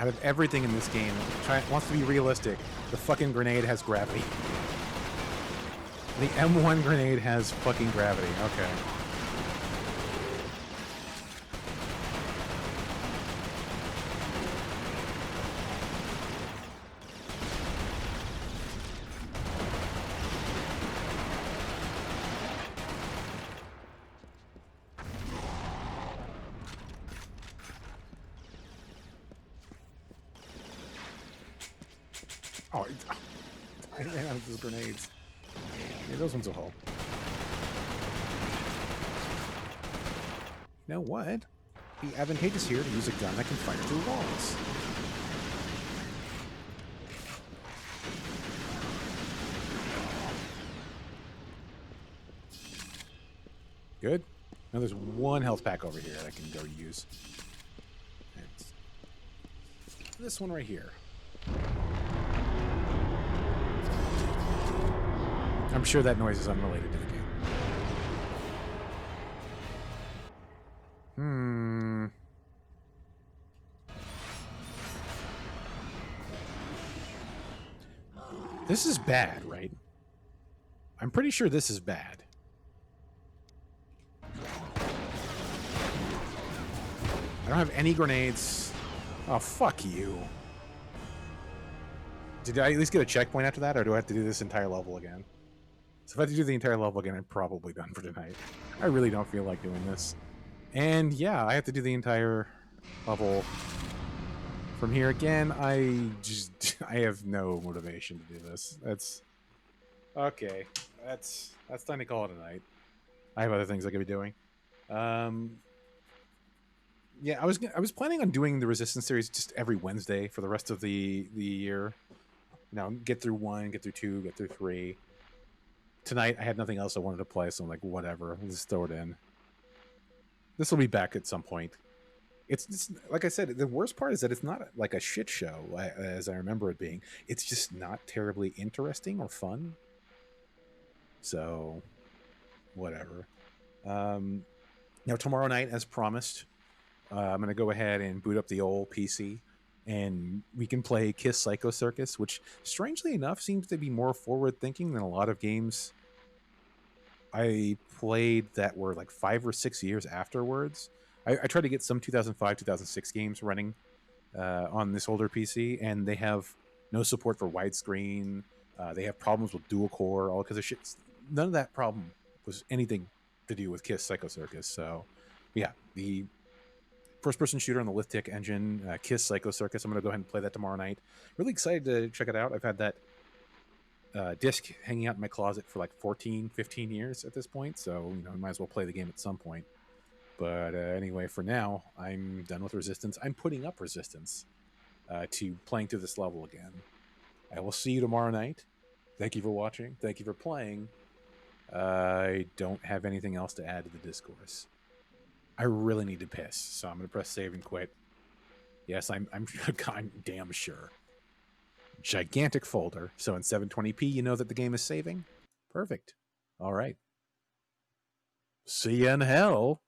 Out of everything in this game, wants to be realistic. The fucking grenade has gravity. The M1 grenade has fucking gravity. Okay. Oh, I ran out of those grenades. Yeah, those ones will help. You know what? It'd be advantageous here to use a gun that can fire through walls. Good. Now there's one health pack over here that I can go use. It's this one right here. I'm sure that noise is unrelated to the game. This is bad, right? I'm pretty sure this is bad. I don't have any grenades. Oh, fuck you. Did I at least get a checkpoint after that, or do I have to do this entire level again? So if I have to do the entire level again, I'm probably done for tonight. I really don't feel like doing this. And yeah, I have to do the entire level from here again. I have no motivation to do this. That's okay. That's time to call it a night. I have other things I could be doing. Um, yeah, I was planning on doing the Resistance series just every Wednesday for the rest of the year. You know, get through 1, get through 2, get through 3. Tonight I had nothing else I wanted to play, so I'm like, whatever, let's throw it in. This will be back at some point. It's like I said, the worst part is that it's not like a shit show as I remember it being. It's just not terribly interesting or fun. So, whatever. Now tomorrow night, as promised, I'm going to go ahead and boot up the old PC, and we can play Kiss Psycho Circus, which strangely enough seems to be more forward thinking than a lot of games I played that were like 5 or 6 years afterwards. I tried to get some 2005, 2006 games running on this older PC, and they have no support for widescreen. They have problems with dual core, all because of shit. None of that problem was anything to do with Kiss Psycho Circus. So, yeah, the first-person shooter on the Lithtic engine, Kiss Psycho Circus. I'm going to go ahead and play that tomorrow night. Really excited to check it out. I've had that disc hanging out in my closet for like 14, 15 years at this point. So, you know, I might as well play the game at some point. But anyway, for now, I'm done with Resistance. I'm putting up Resistance to playing through this level again. I will see you tomorrow night. Thank you for watching. Thank you for playing. I don't have anything else to add to the discourse. I really need to piss, so I'm going to press save and quit. Yes, I'm damn sure. Gigantic folder, so in 720p, you know that the game is saving? Perfect. All right. See you in hell.